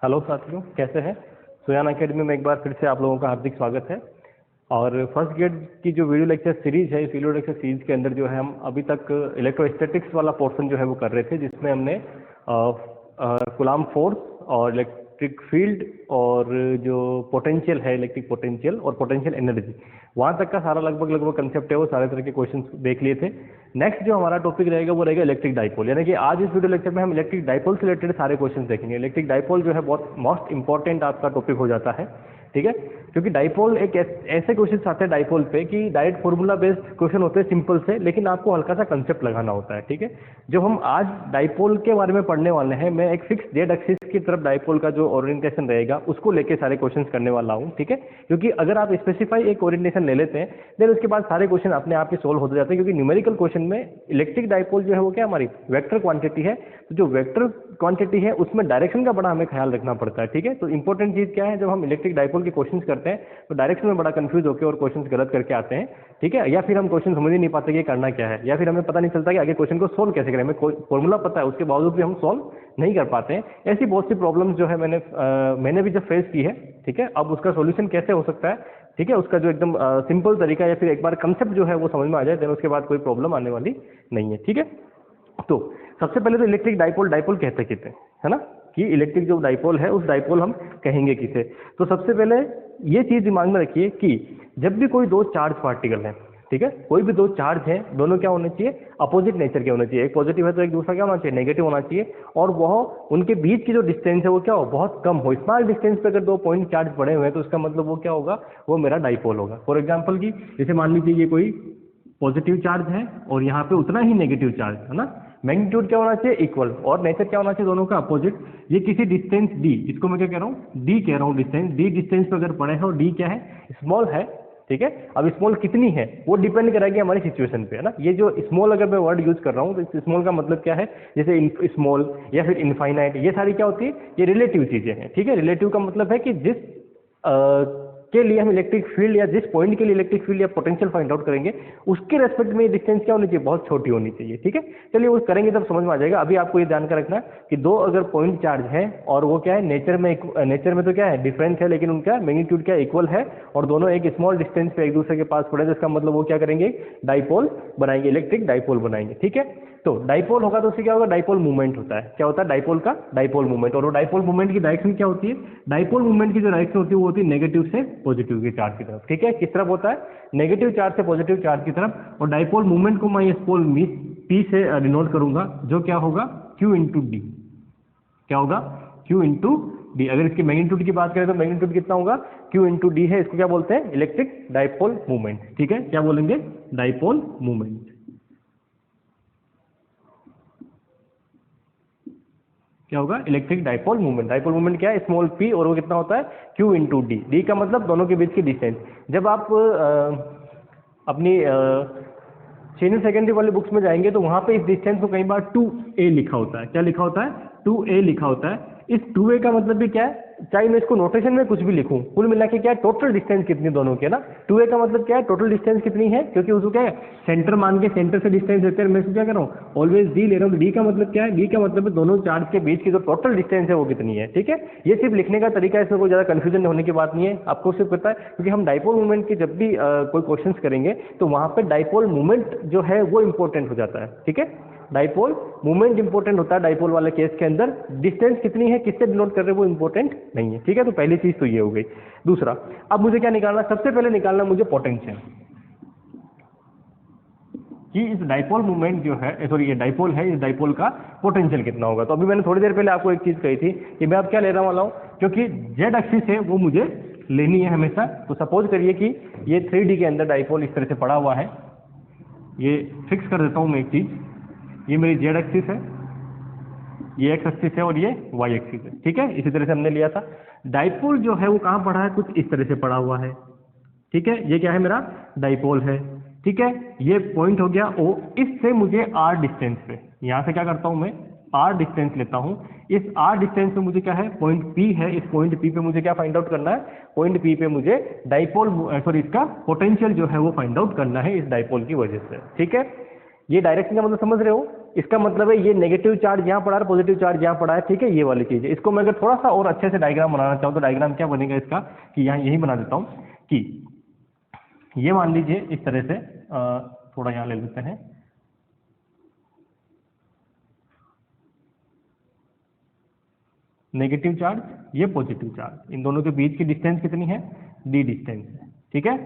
Hello साथियों, कैसे हैं। सुयान एकेडमी में एक बार फिर से आप लोगों का हार्दिक स्वागत है। और फर्स्ट ग्रेड की जो वीडियो लेक्चर सीरीज है, इस वीडियो लेक्चर सीरीज के अंदर जो है हम अभी तक इलेक्ट्रोस्टैटिक्स वाला पोर्शन जो है वो कर रहे थे, जिसमें हमने कूलाम्ब फोर्स और इलेक्ट्रिक फील्ड और जो पोटेंशियल है, इलेक्ट्रिक पोटेंशियल और पोटेंशियल एनर्जी, वहाँ तक का सारा लगभग कंसेप्ट है वो सारे तरह के क्वेश्चन देख लिए थे। नेक्स्ट जो हमारा टॉपिक रहेगा वो रहेगा इलेक्ट्रिक डाइपोल, यानी कि आज इस वीडियो लेक्चर में हम इलेक्ट्रिक डाइपोल से रिलेटेड सारे क्वेश्चन देखेंगे। इलेक्ट्रिक डाइपोल जो है बहुत मोस्ट इंपॉर्टेंट आपका टॉपिक हो जाता है, ठीक है, क्योंकि डाइपोल एक ऐसे क्वेश्चन आते हैं डाइपोल पे कि डायरेक्ट फॉर्मूला बेस्ड क्वेश्चन होते हैं सिंपल से, लेकिन आपको हल्का सा कंसेप्ट लगाना होता है, ठीक है। जो हम आज डाइपोल के बारे में पढ़ने वाले हैं, मैं एक फिक्स जेड एक्सिस की तरफ डाइपोल का जो ओरिएंटेशन रहेगा उसको लेके सारे क्वेश्चंस करने वाला हूं, ठीक है। क्योंकि अगर आप स्पेसिफाई एक ओरिएंटेशन ले लेते हैं देन उसके बाद सारे क्वेश्चन अपने आप ही सोल्व हो जाते हैं, क्योंकि न्यूमेरिकल क्वेश्चन में इलेक्ट्रिक डाइपोल जो है वो क्या हमारी वेक्टर क्वांटिटी है। तो जो वेक्टर क्वांटिटी है उसमें डायरेक्शन का बड़ा हमें ख्याल रखना पड़ता है, ठीक है। तो इंपॉर्टेंट चीज क्या है, जब हम इलेक्ट्रिक डाइपोल के क्वेश्चन करते हैं तो डायरेक्शन में बड़ा कंफ्यूज होकर और क्वेश्चन गलत करके आते हैं, ठीक है। या फिर हम क्वेश्चन समझ ही नहीं पाते कि करना क्या है, या फिर हमें पता नहीं चलता कि आगे क्वेश्चन को सोल्व कैसे करें। हमें फॉर्मूला पता है, उसके बावजूद भी हम सोल्व नहीं कर पाते हैं। ऐसी बहुत सी प्रॉब्लम्स जो है मैंने भी जब फेस की है, ठीक है। अब उसका सोल्यूशन कैसे हो सकता है, ठीक है, उसका जो एकदम सिंपल तरीका या फिर एक बार कंसेप्ट जो है वो समझ में आ जाए, देन उसके बाद कोई प्रॉब्लम आने वाली नहीं है, ठीक है। तो सबसे पहले तो इलेक्ट्रिक डाइपोल कहते किसे, है ना, कि इलेक्ट्रिक जो डाइपोल है उस डाइपोल हम कहेंगे किसे। तो सबसे पहले ये चीज दिमाग में रखिए कि जब भी कोई दो चार्ज पार्टिकल है, ठीक है, कोई भी दो चार्ज है, दोनों क्या होने चाहिए, अपोजिट नेचर के होने चाहिए। एक पॉजिटिव है तो एक दूसरा क्या होना चाहिए, नेगेटिव होना चाहिए। और वह उनके बीच की जो डिस्टेंस है वो क्या हो, बहुत कम हो। स्मॉल डिस्टेंस पे अगर दो पॉइंट चार्ज पड़े हुए हैं तो उसका मतलब वो क्या होगा, वो मेरा डाइपोल होगा। फॉर एग्जाम्पल की जैसे मान लीजिए ये कोई पॉजिटिव चार्ज है और यहाँ पे उतना ही नेगेटिव चार्ज है ना, मैग्नीट्यूड क्या होना चाहिए, इक्वल, और नेचर क्या होना चाहिए, दोनों का अपोजिट। ये किसी डिस्टेंस डी, इसको मैं क्या कह रहा हूँ, डी कह रहा हूँ, डिस्टेंस डी, डिस्टेंस पे अगर पड़े हैं और डी क्या है, स्मॉल है, ठीक है। अब स्मॉल कितनी है वो डिपेंड करेगी हमारी सिचुएशन पे, है ना। ये जो स्मॉल अगर मैं वर्ड यूज कर रहा हूँ तो स्मॉल का मतलब क्या है, जैसे स्मॉल या फिर इनफाइनाइट, ये सारी क्या होती है, ये रिलेटिव चीजें हैं, ठीक है। रिलेटिव का मतलब है कि जिस के लिए हम इलेक्ट्रिक फील्ड या जिस पॉइंट के लिए इलेक्ट्रिक फील्ड या पोटेंशियल फाइंड आउट करेंगे उसके रेस्पेक्ट में डिस्टेंस क्या होनी चाहिए, बहुत छोटी होनी चाहिए, ठीक है। चलिए वो करेंगे तब समझ में आ जाएगा। अभी आपको ये ध्यान कर रखना कि दो अगर पॉइंट चार्ज है और वो क्या है, नेचर में तो क्या है, डिफरेंस है, लेकिन उनका मैग्नीट्यूड क्या इक्वल है और दोनों एक स्मॉल डिस्टेंस पे एक दूसरे के पास पड़े, जिसका मतलब वो क्या करेंगे, डाइपोल बनाएंगे, इलेक्ट्रिक डाइपोल बनाएंगे, ठीक है। तो डाइपोल होगा तो उससे क्या होगा, डाइपोल मूवमेंट होता है। क्या होता है, डाइपोल का डाइपोल मूवमेंट। और वो डाइपोल मूवमेंट की डायरेक्शन क्या होती है, डाइपोल मूवमेंट की जो डायरेक्शन होती है वो होती है नेगेटिव से पॉजिटिव के चार्ज की तरफ, ठीक है। किस तरफ होता है, नेगेटिव चार्ज से पॉजिटिव चार्ज की तरफ। और डाइपोल मूवमेंट को मैं स्मॉल पी से डिनोट करूंगा, जो क्या होगा, Q इंटू डी। क्या होगा, Q इंटू डी। अगर इसकी मैग्नीट्यूड की बात करें तो मैग्नीट्यूड कितना होगा, Q इंटू डी है। इसको क्या बोलते हैं, इलेक्ट्रिक डाइपोल मूवमेंट, ठीक है। क्या बोलेंगे, डाइपोल मूवमेंट। क्या होगा, electric dipole movement. Dipole movement क्या है, स्मॉल p, और वो कितना होता है, Q इंटू डी। डी का मतलब दोनों के बीच की डिस्टेंस। जब आप अपनी सीनियर सेकेंडरी वाली बुक्स में जाएंगे तो वहां पे इस डिस्टेंस को कई बार 2a लिखा होता है। क्या लिखा होता है, 2a लिखा होता है। इस 2a का मतलब भी क्या है, चाहे मैं इसको नोटेशन में कुछ भी लिखूं, कुल मिला के क्या है, टोटल डिस्टेंस कितनी दोनों की है ना। 2a का मतलब क्या है, टोटल डिस्टेंस कितनी है, क्योंकि उसको क्या है, सेंटर मान के सेंटर से डिस्टेंस देते हैं। मैं इसको क्या कर रहा हूँ, ऑलवेज डी ले रहा हूँ। डी का मतलब क्या है, डी का मतलब है दोनों चार्ज के बीच की जो टोटल डिस्टेंस है वो कितनी है, ठीक है। ये सिर्फ लिखने का तरीका है, इसमें कोई ज्यादा कंफ्यूजन होने की बात नहीं है, आपको सिर्फ पता है। क्योंकि हम डाइपोल मूवमेंट की जब भी कोई क्वेश्चन करेंगे तो वहां पे डाइपोल मूवमेंट जो है वो इंपॉर्टेंट हो जाता है, ठीक है। डाइपोल मूवमेंट इंपॉर्टेंट होता है डाइपोल वाले केस के अंदर। डिस्टेंस कितनी है, किससे डिनोट कर रहे हैं, वो इंपॉर्टेंट नहीं है, ठीक है। तो पहली चीज तो ये हो गई। दूसरा, अब मुझे क्या निकालना, सबसे पहले निकालना मुझे पोटेंशियल, कि इस डाइपोल मूवमेंट जो है, सॉरी ये डाइपोल है, इस डाइपोल का पोटेंशियल कितना होगा। तो अभी मैंने थोड़ी देर पहले आपको एक चीज कही थी कि मैं अब क्या ले रहा वाला हूं, क्योंकि जेड एक्सिस है वो मुझे लेनी है हमेशा। तो सपोज करिए कि ये 3D के अंदर डाइपोल इस तरह से पड़ा हुआ है। ये फिक्स कर देता हूं मैं एक चीज, ये मेरी जेड एक्सिस है, ये एक्स एक्सिस है और ये वाई एक्सिस है, ठीक है। इसी तरह से हमने लिया था। डाइपोल जो है वो कहाँ पड़ा है, कुछ इस तरह से पड़ा हुआ है, ठीक है। ये क्या है, मेरा डाइपोल है, ठीक है। ये पॉइंट हो गया O। इससे मुझे R डिस्टेंस पे, यहां से क्या करता हूं मैं, R डिस्टेंस लेता हूं। इस R डिस्टेंस पे मुझे क्या है, पॉइंट P है। इस पॉइंट P पे मुझे क्या फाइंड आउट करना है, पॉइंट P पे मुझे डाइपोल सॉरी इसका पोटेंशियल जो है वो फाइंड आउट करना है इस डाइपोल की वजह से, ठीक है। ये डायरेक्शन का मतलब समझ रहे हो, इसका मतलब है ये नेगेटिव चार्ज यहाँ पड़ा है, पॉजिटिव चार्ज यहाँ पड़ा है, ठीक है, ये वाली चीज़ है। इसको मैं अगर थोड़ा सा और अच्छे से डायग्राम बनाना चाहूँ तो डायग्राम क्या बनेगा इसका, कि यहाँ यही बना देता हूँ कि ये मान लीजिए इस तरह से, थोड़ा यहाँ ले लेते हैं, नेगेटिव चार्ज, ये पॉजिटिव चार्ज, इन दोनों के बीच की डिस्टेंस कितनी है, डी डिस्टेंस है, ठीक है।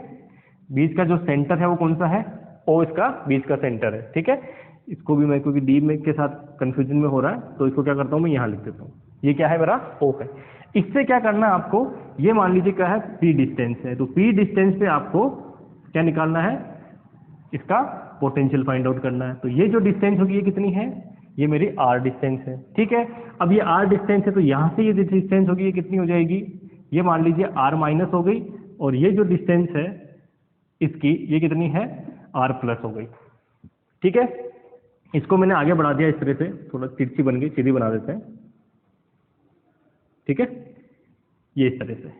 बीच का जो सेंटर है वो कौन सा है, ओ इसका बीच का सेंटर है, ठीक है। इसको भी मैं, क्योंकि डी में के साथ कंफ्यूजन में हो रहा है, तो इसको क्या करता हूँ मैं यहाँ लिख देता हूँ, ये क्या है मेरा ओ है। इससे क्या करना है आपको, ये मान लीजिए क्या है, पी डिस्टेंस है, तो पी डिस्टेंस पे आपको क्या निकालना है, इसका पोटेंशियल फाइंड आउट करना है। तो ये जो डिस्टेंस होगी ये कितनी है, ये मेरी आर डिस्टेंस है, ठीक है। अब ये आर डिस्टेंस है तो यहाँ से ये डिस्टेंस होगी ये कितनी हो जाएगी, ये मान लीजिए आर माइनस हो गई, और ये जो डिस्टेंस है इसकी ये कितनी है, आर प्लस हो गई, ठीक है। इसको मैंने आगे बढ़ा दिया इस तरह से, थोड़ा तिरछी बन गई, सीधी बना देते हैं, ठीक है, ये इस तरह से,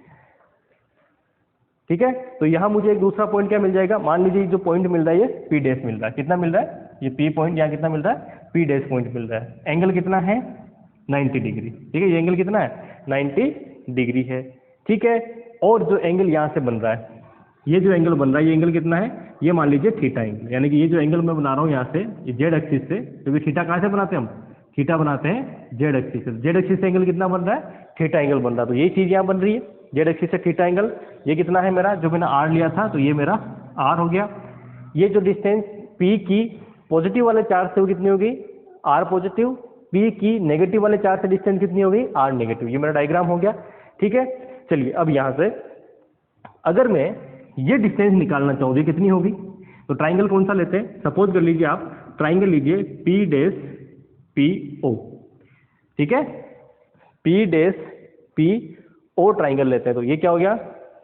ठीक है। तो यहाँ मुझे एक दूसरा पॉइंट क्या मिल जाएगा, मान लीजिए जो पॉइंट मिल रहा है ये पी डैश मिल रहा है, कितना मिल रहा है, ये पी पॉइंट यहाँ कितना मिल रहा है, पी डैश पॉइंट मिल रहा है। एंगल कितना है, 90 डिग्री, ठीक है, ये एंगल कितना है, 90 डिग्री है, ठीक है। और जो एंगल यहाँ से बन रहा है, ये जो एंगल बन रहा है ये एंगल कितना है, ये मान लीजिए थीटा एंगल, यानी कि ये जो एंगल मैं बना रहा हूँ यहाँ से, ये जेड एक्सिस से, क्योंकि थीटा कहाँ से बनाते हैं हम, थीटा बनाते हैं जेड एक्सिस से, जेड एक्सिस से एंगल कितना बन रहा है, थीटा एंगल बन रहा है। तो यही चीज़ यहाँ बन रही है, जेड एक्सिस से थीटा एंगल, ये कितना है मेरा, जो मैंने आर लिया था तो ये मेरा आर हो गया। ये जो डिस्टेंस पी की पॉजिटिव वाले चार्ज से वो कितनी होगी, आर पॉजिटिव, पी की नेगेटिव वाले चार्ज से डिस्टेंस कितनी होगी, आर नेगेटिव, ये मेरा डायग्राम हो गया, ठीक है। चलिए अब यहाँ से अगर मैं ये डिस्टेंस निकालना चाहूँ ये कितनी होगी, तो ट्राइंगल कौन सा लेते हैं, सपोज कर लीजिए आप ट्राइंगल लीजिए पी डैश पी ओ, ठीक है, P dash P O triangle लेते हैं। तो ये क्या हो गया,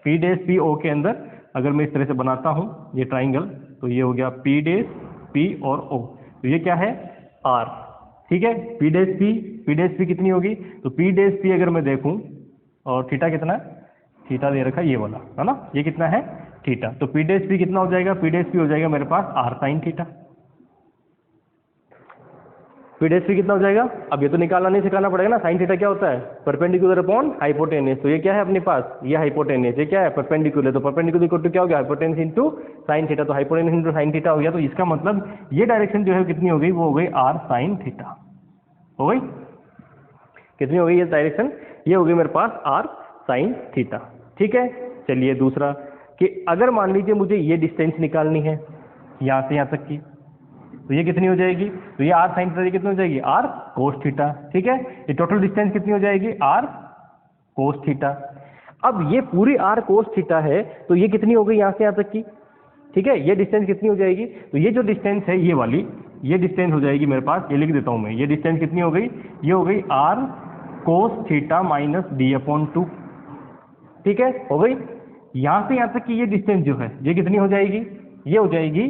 पी डैश पी ओ के अंदर अगर मैं इस तरह से बनाता हूँ ये ट्राइंगल, तो ये हो गया पी डैश पी और ओ, तो ये क्या है, आर, ठीक है। पी डैश पी कितनी होगी, तो पी डैश पी अगर मैं देखूँ, और थीटा कितना, थीटा दे रखा है ये वाला, है ना, ये कितना है थीटा, तो पी डैश पी कितना हो जाएगा, पी डैश पी हो जाएगा मेरे पास R sine theta, P dash P कितना हो जाएगा, अब ये तो निकालना नहीं सिखाना पड़ेगा ना, साइन थीटा क्या होता है, परपेंडिकुलर अपॉन हाइपोटेनस, तो ये क्या है अपने पास, ये हाइपोटेनस, ये क्या है परपेंडिकुलर, तो परपेंडिकुलर इक्वल टू क्या हो गया, हाइपोटेनस इंटू साइन थीटा, तो हाइपोटेनस इंटू साइन थीटा हो गया। तो इसका मतलब ये डायरेक्शन जो है कितनी हो गई, वो हो गई आर साइन थीटा, हो गई, कितनी हो गई ये डायरेक्शन, ये हो गई मेरे पास आर साइन थीटा, ठीक है। चलिए दूसरा, कि अगर मान लीजिए मुझे ये डिस्टेंस निकालनी है यहाँ से यहाँ तक की, तो ये कितनी हो जाएगी, तो ये आर साइन थीटा कितनी हो जाएगी, आर कोस थीटा, ठीक है। ये टोटल डिस्टेंस कितनी हो जाएगी, आर कोस थीटा। अब ये पूरी आर कोस थीटा है, तो ये कितनी हो गई यहाँ से यहाँ तक की, ठीक है, ये डिस्टेंस कितनी हो जाएगी, तो ये जो डिस्टेंस है ये वाली, ये डिस्टेंस हो जाएगी मेरे पास, ये लिख देता हूँ मैं, ये डिस्टेंस कितनी हो गई, ये हो गई R cos theta minus D upon 2, ठीक है, हो गई। यहाँ से यहाँ तक की ये डिस्टेंस जो है ये कितनी हो जाएगी, ये हो जाएगी,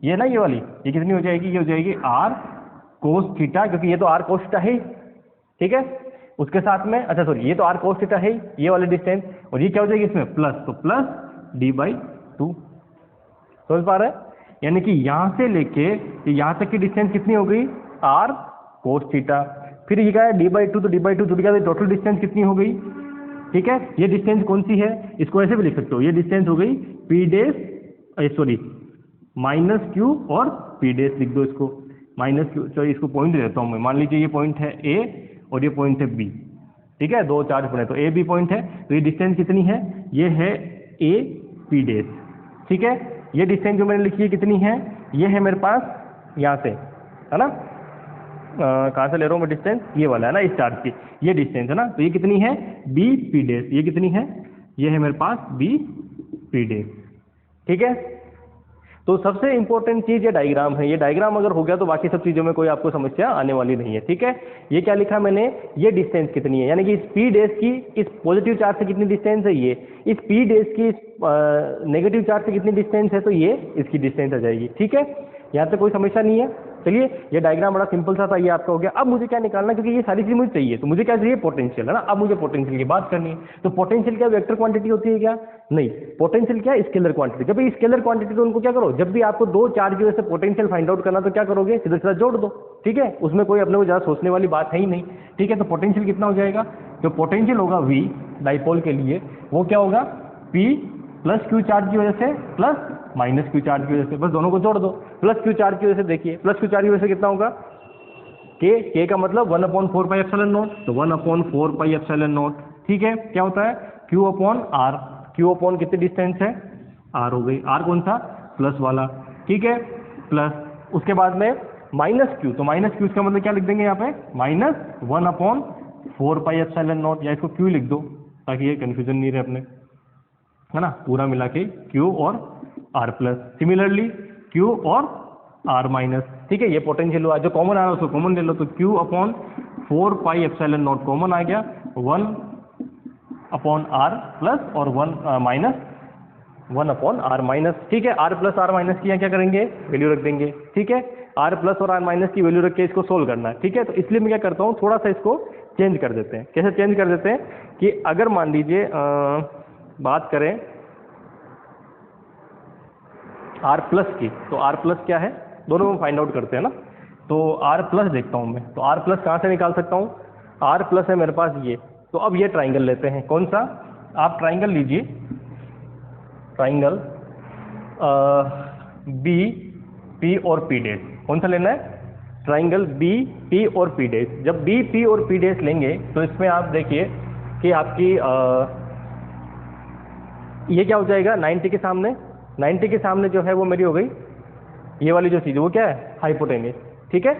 ये ना ये वाली, ये कितनी हो जाएगी, ये हो जाएगी आर कोस थीटा, क्योंकि ये तो आर कोस थीटा है, ठीक है। उसके साथ में, अच्छा सॉरी, ये तो आर कोस थीटा है ये वाले डिस्टेंस, और ये क्या हो जाएगी इसमें प्लस, तो प्लस डी बाई 2, समझ पा रहे हैं, यानी कि यहाँ से लेके यहाँ तक की डिस्टेंस कितनी हो गई, आर कोस थीटा, फिर ये क्या है डी बाई 2, तो डी बाई 2 जुड़ गया, टोटल डिस्टेंस कितनी हो गई, ठीक है। ये डिस्टेंस कौन सी है, इसको ऐसे भी लिख सकते हो, ये डिस्टेंस हो गई P dash sorry minus Q, और पी डैश लिख दो इसको, माइनस क्यू, चलिए इसको पॉइंट दे देता हूँ मैं, मान लीजिए ये पॉइंट है ए और ये पॉइंट है बी, ठीक है, दो चार्ज पड़े, तो ए बी पॉइंट है, तो ये डिस्टेंस कितनी है, ये है ए पी डैश, ठीक है। ये डिस्टेंस जो मैंने लिखी है कितनी है, ये है मेरे पास यहाँ से, है ना, कहाँ से ले रहा हूँ मैं डिस्टेंस, ये वाला है ना, इस चार्ज की ये डिस्टेंस है ना, तो ये कितनी है, बी पी डैश, ये कितनी है, ये है मेरे पास बी पी डैश, ठीक है। तो सबसे इंपॉर्टेंट चीज ये डायग्राम है, ये डायग्राम अगर हो गया तो बाकी सब चीजों में कोई आपको समस्या आने वाली नहीं है, ठीक है। ये क्या लिखा मैंने, ये डिस्टेंस कितनी है, यानी कि इस पी डैश की इस पॉजिटिव चार्ज से कितनी डिस्टेंस है, ये इस पी डैश की नेगेटिव चार्ज से कितनी डिस्टेंस है, तो ये इसकी डिस्टेंस आ जाएगी, ठीक है। यहाँ तक कोई समस्या नहीं है। चलिए ये डायग्राम बड़ा सिंपल सा था, ये आपका हो गया। अब मुझे क्या निकालना, क्योंकि ये सारी चीज मुझे चाहिए, तो मुझे क्या चाहिए, पोटेंशियल, है ना। अब मुझे पोटेंशियल की बात करनी है। तो पोटेंशियल क्या वेक्टर क्वांटिटी होती है क्या? नहीं, पोटेंशियल क्या है, स्केलर क्वांटिटी। जब ये स्केलर क्वांटिटी, तो उनको क्या करो, जब भी आपको दो चार्ज की वजह से पोटेंशियल फाइंड आउट करना, तो क्या करोगे, सीधा सीधा जोड़ दो, ठीक है। उसमें कोई अपने को ज्यादा सोचने वाली बात है ही नहीं, ठीक है। तो पोटेंशियल कितना हो जाएगा, जो पोटेंशियल होगा V डाइपोल के लिए, वो क्या होगा, P प्लस क्यू चार्ज की वजह से प्लस माइनस क्यू चार्ज की वजह से, बस दोनों को जोड़ दो। प्लस क्यू चार्ज की वजह से देखिए, प्लस क्यू चार्ज की वजह से कितना होगा, के का मतलब 1/4 पाई एप्सिलॉन नॉट, तो 1/4 पाई एप्सिलॉन नॉट, ठीक है। क्या होता है, Q upon R, Q upon कितनी डिस्टेंस है, आर हो गई, आर कौन सा, प्लस वाला, ठीक है। प्लस उसके बाद में माइनस क्यू, तो माइनस क्यू का मतलब क्या लिख देंगे यहाँ पे, -1/4 पाई एप्सिलॉन नॉट, या इसको क्यू लिख दो ताकि ये कंफ्यूजन नहीं रहे अपने, है ना, पूरा मिला के क्यू और आर प्लस, सिमिलरली क्यू और आर माइनस, ठीक है। ये पोटेंशियल हुआ, जो कॉमन आ रहा है उसको कॉमन ले लो, तो Q upon 4 pi epsilon naught common आ गया, 1/r प्लस और 1/r माइनस, ठीक है। r प्लस r माइनस की यहाँ क्या करेंगे, वैल्यू रख देंगे, ठीक है। r प्लस और r माइनस की वैल्यू रख के इसको सोल्व करना है, ठीक है। तो इसलिए मैं क्या करता हूँ, थोड़ा सा इसको चेंज कर देते हैं। कैसे चेंज कर देते हैं कि अगर मान लीजिए बात करें r प्लस की, तो r प्लस क्या है, दोनों को फाइंड आउट करते हैं ना। तो r प्लस देखता हूँ मैं, तो r प्लस कहाँ से निकाल सकता हूँ, r प्लस है मेरे पास ये, तो अब ये ट्राइंगल लेते हैं, कौन सा, आप ट्राइंगल लीजिए, ट्राइंगल बी पी और पी डैश, कौन सा लेना है, ट्राइंगल बी पी और पी डैश। जब बी पी और पी डैश लेंगे तो इसमें आप देखिए कि आपकी ये क्या हो जाएगा, 90 के सामने, 90 के सामने जो है वो मेरी हो गई ये वाली जो चीज़ है वो क्या है, हाइपोटेनस, ठीक है।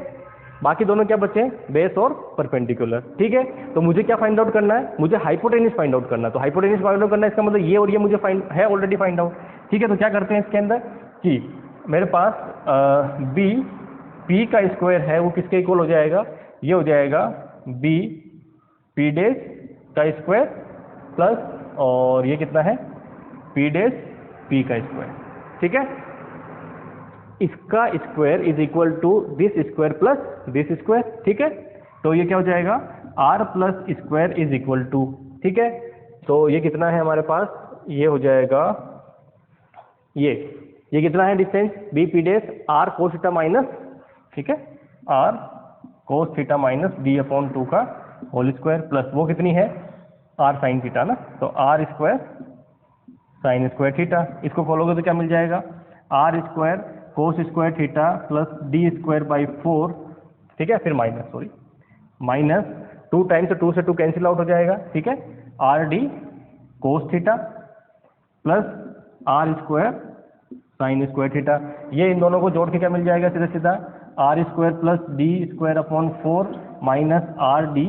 बाकी दोनों क्या बचे हैं, बेस और परपेंडिकुलर, ठीक है। तो मुझे क्या फाइंड आउट करना है, मुझे हाइपोटेनस फाइंड आउट करना है। तो हाइपोटेनस फाइंड आउट करना है, इसका मतलब ये और ये मुझे फाइंड है, ऑलरेडी फाइंड आउट, ठीक है। तो क्या करते हैं इसके अंदर कि मेरे पास बी पी का स्क्वायर है वो किसके इक्वल हो जाएगा, ये हो जाएगा बी पी डैश का स्क्वायर प्लस, और ये कितना है, पी डैश पी का स्क्वायर, ठीक है। इसका square is equal to this square plus this square, ठीक है। तो ये क्या हो जाएगा, r plus square is equal to, ठीक है। तो ये कितना है हमारे पास, ये हो जाएगा, ये कितना है distance, B P dash r cos theta minus, ठीक है, r cos theta minus d/2 का होल स्क्वायर प्लस वो कितनी है, r साइन थीटा ना, तो r square sine square theta, इसको खोलोगे तो क्या मिल जाएगा, r square cos square theta plus D square by 4, ठीक है। फिर माइनस, सॉरी माइनस 2 टाइम्स 2 से 2 कैंसिल आउट हो जाएगा, ठीक है। R D cos theta plus R square sine square theta, ये इन दोनों को जोड़ के क्या मिल जाएगा, सीधा सीधा R square plus D square upon 4 minus R D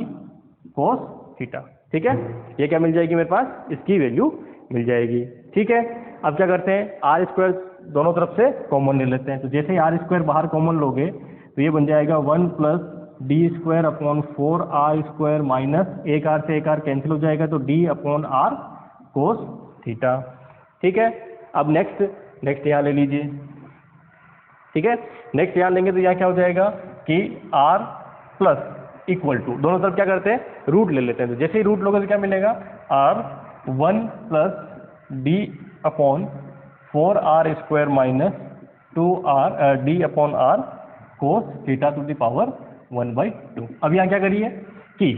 cos theta, ठीक है। ये क्या मिल जाएगी मेरे पास, इसकी वैल्यू मिल जाएगी, ठीक है। अब क्या करते हैं, आर स्क्वायर दोनों तरफ से कॉमन ले लेते हैं। तो जैसे ही आर स्क्वायर बाहर कॉमन लोगे तो ये बन जाएगा 1 plus D square upon 4 R square minus एक आर से एक आर कैंसिल हो जाएगा, तो D upon R cos theta, ठीक है। अब नेक्स्ट यहाँ ले लीजिए, ठीक है। नेक्स्ट यहाँ लेंगे तो यहाँ क्या हो जाएगा कि आर प्लस इक्वल टू, दोनों तरफ क्या करते हैं, रूट ले लेते हैं। तो जैसे ही रूट लोगे तो क्या मिलेगा, R 1 plus D upon 4 R square minus 2 R D upon R cos theta to the power 1/2। अब यहाँ क्या करिए कि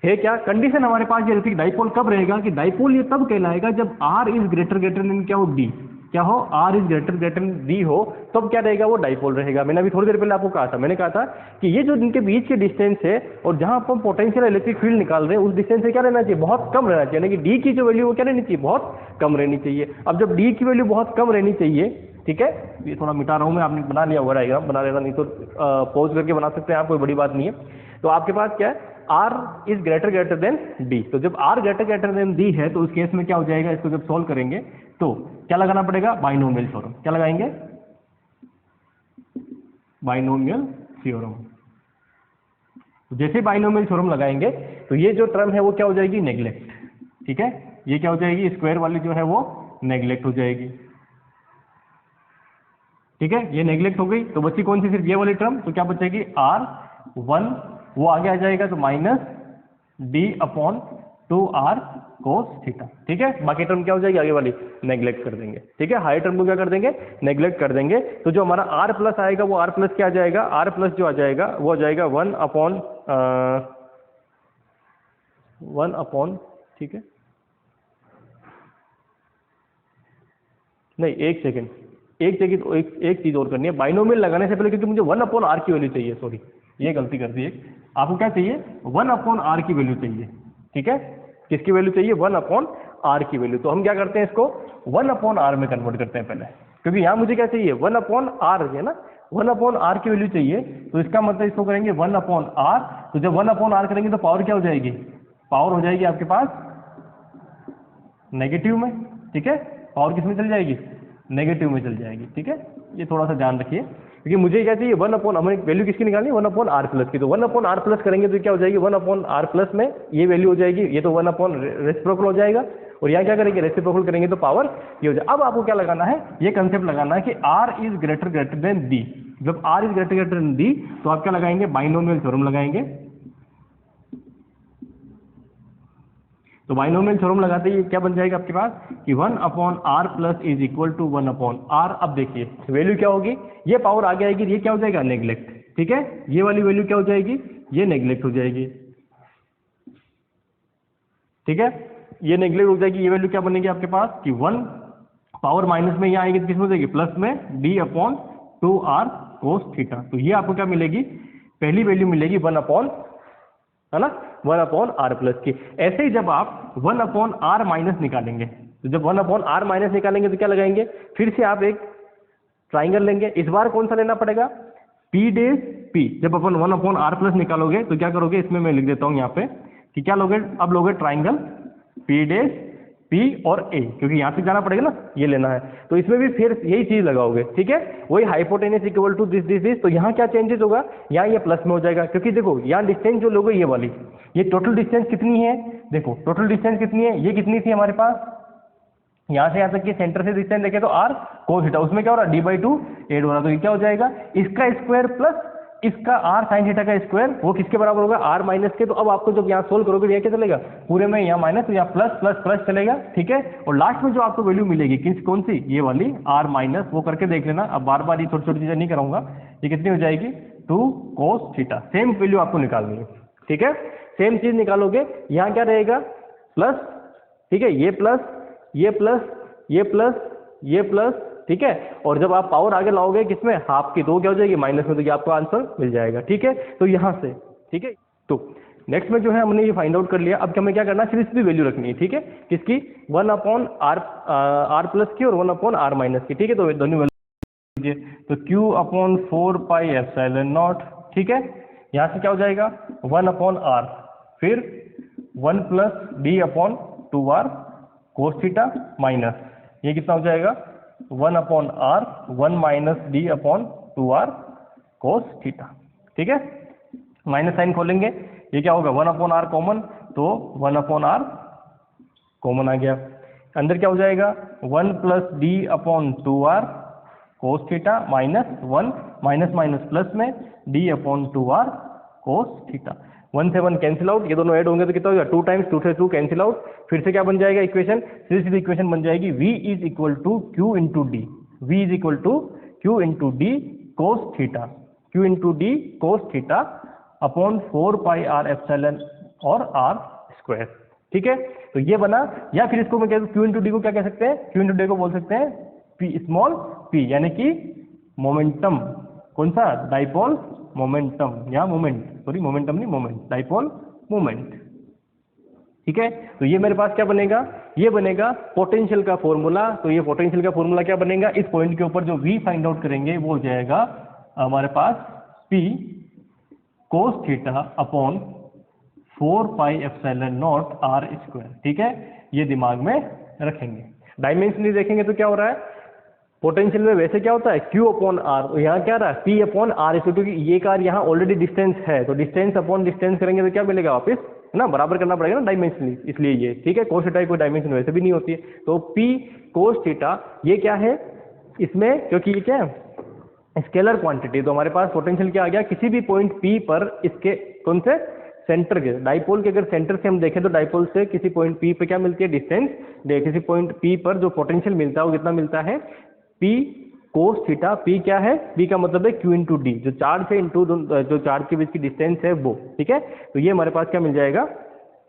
है क्या कंडीशन हमारे पास, ये रैखिक डाइपोल कब रहेगा, कि डाइपोल ये तब कहलाएगा जब r इज ग्रेटर देन क्या हो, d, क्या हो, r is greater than d हो, तब क्या रहेगा, वो डाइपोल रहेगा। मैंने अभी थोड़ी देर पहले आपको कहा था, मैंने कहा था कि ये जो इनके बीच के डिस्टेंस है और जहां अपन पोटेंशियल इलेक्ट्रिक फील्ड निकाल रहे हैं उस डिस्टेंस से क्या रहना चाहिए, बहुत कम रहना चाहिए, यानी कि d की जो वैल्यू वो क्या रहनी चाहिए, बहुत कम रहनी चाहिए। अब जब d की वैल्यू बहुत कम रहनी चाहिए, ठीक है, ये थोड़ा मिटा रहा हूँ मैं, आपने बना लिया होगा डायग्राम, बना लेना, नहीं तो पॉज करके बना सकते हैं आप, कोई बड़ी बात नहीं है। तो आपके पास क्या है, r is greater than d, तो जब r ग्रेटर देन d है तो उस केस में क्या हो जाएगा, इसको जब सॉल्व करेंगे तो क्या लगाना पड़ेगा, बाइनोमियल थ्योरम। क्या लगाएंगे, बाइनोमियल थ्योरम। जैसे बाइनोमियल थ्योरम लगाएंगे तो ये जो टर्म है वो क्या हो जाएगी, नेग्लेक्ट, ठीक है। ये क्या हो जाएगी, स्क्वायर वाली जो है वो नेग्लेक्ट हो जाएगी, ठीक है, ये नेग्लेक्ट हो गई, तो बची कौन सी सिर्फ ये वाली टर्म, तो क्या बचेगी R1, वो आगे आ जाएगा तो minus D upon 2R cos theta. ठीक है, बाकी टर्म क्या हो जाएगी आगे वाली नेग्लेक्ट कर देंगे। ठीक है, हाई टर्म को क्या कर देंगे, नेग्लेक्ट कर देंगे। तो जो हमारा R प्लस आएगा वो R प्लस क्या आ जाएगा, R प्लस जो आ जाएगा वो आ जाएगा 1 अपॉन, ठीक है, नहीं एक सेकेंड, एक चीज और करनी है, बाइनोमियल लगाने से पहले, क्योंकि मुझे 1/r की वैल्यू चाहिए, सॉरी ये गलती कर दी। आपको क्या चाहिए, 1/r की वैल्यू चाहिए। ठीक है, किसकी वैल्यू चाहिए, 1/r की वैल्यू। तो हम क्या करते हैं, इसको 1/r में कन्वर्ट करते हैं पहले, क्योंकि यहाँ मुझे क्या चाहिए, 1/r है ना, 1/r की वैल्यू चाहिए। तो इसका मतलब इसको करेंगे 1/r, तो जब 1/r करेंगे तो पावर क्या हो जाएगी, पावर हो जाएगी आपके पास नेगेटिव में। ठीक है, पावर किस में चल जाएगी, नेगेटिव में चल जाएगी। ठीक है, ये थोड़ा सा ध्यान रखिए, क्योंकि मुझे क्या चाहिए, 1/, हमें वैल्यू किसकी निकालनी है, 1/r प्लस की। तो 1/r प्लस करेंगे तो क्या हो जाएगी, 1/r प्लस में ये वैल्यू हो जाएगी, ये तो 1 रेसिप्रोकल हो जाएगा, और यहाँ क्या करेंगे, रेसिप्रोकल करेंगे तो पावर ये हो जाएगा। अब आपको क्या लगाना है, ये कंसेप्ट लगाना है कि R is greater than D। जब R is greater than D तो आप क्या लगाएंगे, बाइनोमियल थ्योरम लगाएंगे। तो बाइनोमियल थ्योरम लगाते ही क्या बन जाएगा आपके पास कि 1/r plus is equal to 1/r। अब देखिए वैल्यू क्या होगी, ये पावर आगे आएगी, ये क्या हो जाएगा, नेग्लेक्ट। ठीक है, ये वाली वैल्यू क्या हो जाएगी, ये नेग्लेक्ट हो जाएगी। ठीक है, ये नेग्लेक्ट हो जाएगी, ये वैल्यू क्या बनेगी आपके पास कि 1 पावर माइनस में यहाँ आएगी तो किस में हो जाएगी, प्लस में D/2R cos थीटा। तो ये आपको क्या मिलेगी, पहली वैल्यू मिलेगी 1/, है ना, 1/r प्लस की। ऐसे ही जब आप 1/r माइनस निकालेंगे, तो जब 1/r माइनस निकालेंगे तो क्या लगाएंगे, फिर से आप एक ट्राइंगल लेंगे। इस बार कौन सा लेना पड़ेगा, P डेज P। जब अपन 1/r प्लस निकालोगे तो क्या करोगे, इसमें मैं लिख देता हूँ यहाँ पे कि क्या लोगे, अब लोगे ट्राइंगल P डेज P और A, क्योंकि यहाँ से जाना पड़ेगा ना, ये लेना है। तो इसमें भी फिर यही चीज लगाओगे। ठीक है, वही हाइपोटेनस इक्वल टू दिस। तो यहाँ क्या चेंजेस होगा, यहाँ ये प्लस में हो जाएगा, क्योंकि देखो यहाँ डिस्टेंस जो लोगे ये वाली, ये टोटल डिस्टेंस कितनी है, देखो टोटल डिस्टेंस कितनी है, ये कितनी थी हमारे पास, यहाँ से यहाँ तक की सेंटर से डिस्टेंस देखे तो R cos थीटा, उसमें क्या हो रहा है, D/2 ऐड हो रहा है। तो ये क्या हो जाएगा, इसका स्क्वायर प्लस इसका R sin थीटा का स्क्वायर, वो किसके बराबर होगा, R माइनस के। तो अब आपको जब यहाँ सोल्व करोगे यहाँ क्या चलेगा, पूरे में यहाँ माइनस, तो यहाँ प्लस प्लस प्लस चलेगा। ठीक है, और लास्ट में जो आपको वैल्यू मिलेगी कौन सी, ये वाली R माइनस, वो करके देख लेना। अब बार बार ये छोटी छोटी चीजें नहीं कराऊंगा। ये कितनी हो जाएगी, 2 cos थीटा। सेम वैल्यू आपको निकालनी है। ठीक है, सेम चीज निकालोगे, यहाँ क्या रहेगा, प्लस, ठीक है, ये प्लस, ये प्लस, ये प्लस, ये प्लस। ठीक है, और जब आप पावर आगे लाओगे किसमें, हाफ की, तो क्या हो जाएगी, माइनस में, तो ये आपको आंसर मिल जाएगा। ठीक है, तो यहाँ से, ठीक है, तो नेक्स्ट में जो है हमने ये फाइंड आउट कर लिया। अब हमें क्या करना है, सिर्फ इसकी वैल्यू रखनी है। ठीक है, किसकी, 1/r प्लस की और 1/r माइनस की। ठीक है, तो दोनों वैल्यू लीजिए, तो Q/4πε0। ठीक है, यहाँ से क्या हो जाएगा, 1/r, फिर 1 plus D/2R cos theta minus, ये कितना हो जाएगा, 1/r 1 minus D/2R cos theta. ठीक है, माइनस साइन खोलेंगे, ये क्या होगा, 1/r कॉमन, तो 1/r कॉमन आ गया। अंदर क्या हो जाएगा, 1 plus D/2R cos theta minus 1 minus minus plus में D/2R cos थीटा। 1 से 1 कैंसिल आउट, ये दोनों ऐड होंगे तो कितना होगा, 2 टाइम्स 2 से 2 कैंसिल आउट। फिर से क्या बन जाएगा इक्वेशन, सीधी इक्वेशन बन जाएगी, V is equal to Q into D, V is equal to Q into D cos theta, Q into D cos theta upon 4πr epsilon और r स्क्वायर। ठीक है, तो ये बना, या फिर इसको मैं कह दूं Q इंटू डी को क्या कह सकते हैं, Q इंटू डी को बोल सकते हैं P स्मॉल p, यानी कि मोमेंटम, कौन सा, डाइपोल मोमेंटम, या मोमेंट, सॉरी मोमेंटम नहीं, मोमेंट, डाइपोल मोमेंट। ठीक है, तो ये मेरे पास क्या बनेगा, ये बनेगा पोटेंशियल का फॉर्मूला। तो ये पोटेंशियल का फॉर्मूला क्या बनेगा, इस पॉइंट के ऊपर जो V फाइंड आउट करेंगे वो हो जाएगा हमारे पास P cos theta upon 4πε0 r square. ठीक है, ये दिमाग में रखेंगे। डायमेंशनली देखेंगे तो क्या हो रहा है, पोटेंशियल में वैसे क्या होता है Q अपॉन R, तो यहाँ क्या रहा है P अपॉन R, क्योंकि ये कार यहाँ ऑलरेडी डिस्टेंस है, तो डिस्टेंस अपॉन डिस्टेंस करेंगे तो क्या मिलेगा वापस, है ना, बराबर करना पड़ेगा ना डायमेंशनली, इसलिए ये। ठीक है, कोस थीटा की कोई डायमेंशन वैसे भी नहीं होती है, तो P कोस थीटा ये क्या है इसमें, क्योंकि ये क्या है स्केलर क्वांटिटी, तो हमारे पास पोटेंशियल क्या आ गया, किसी भी पॉइंट P पर इसके कौन से सेंटर के, डाइपोल के अगर सेंटर से हम देखें तो डाइपोल से किसी पॉइंट P पे क्या मिलती है डिस्टेंस, किसी पॉइंट P पर जो पोटेंशियल मिलता है वो कितना मिलता है, P कोस थीटा। P क्या है, P का मतलब है Q इंटू डी, जो चार्ज है इंटू जो चार्ज के बीच की डिस्टेंस है वो, ठीक है। तो ये हमारे पास क्या मिल जाएगा,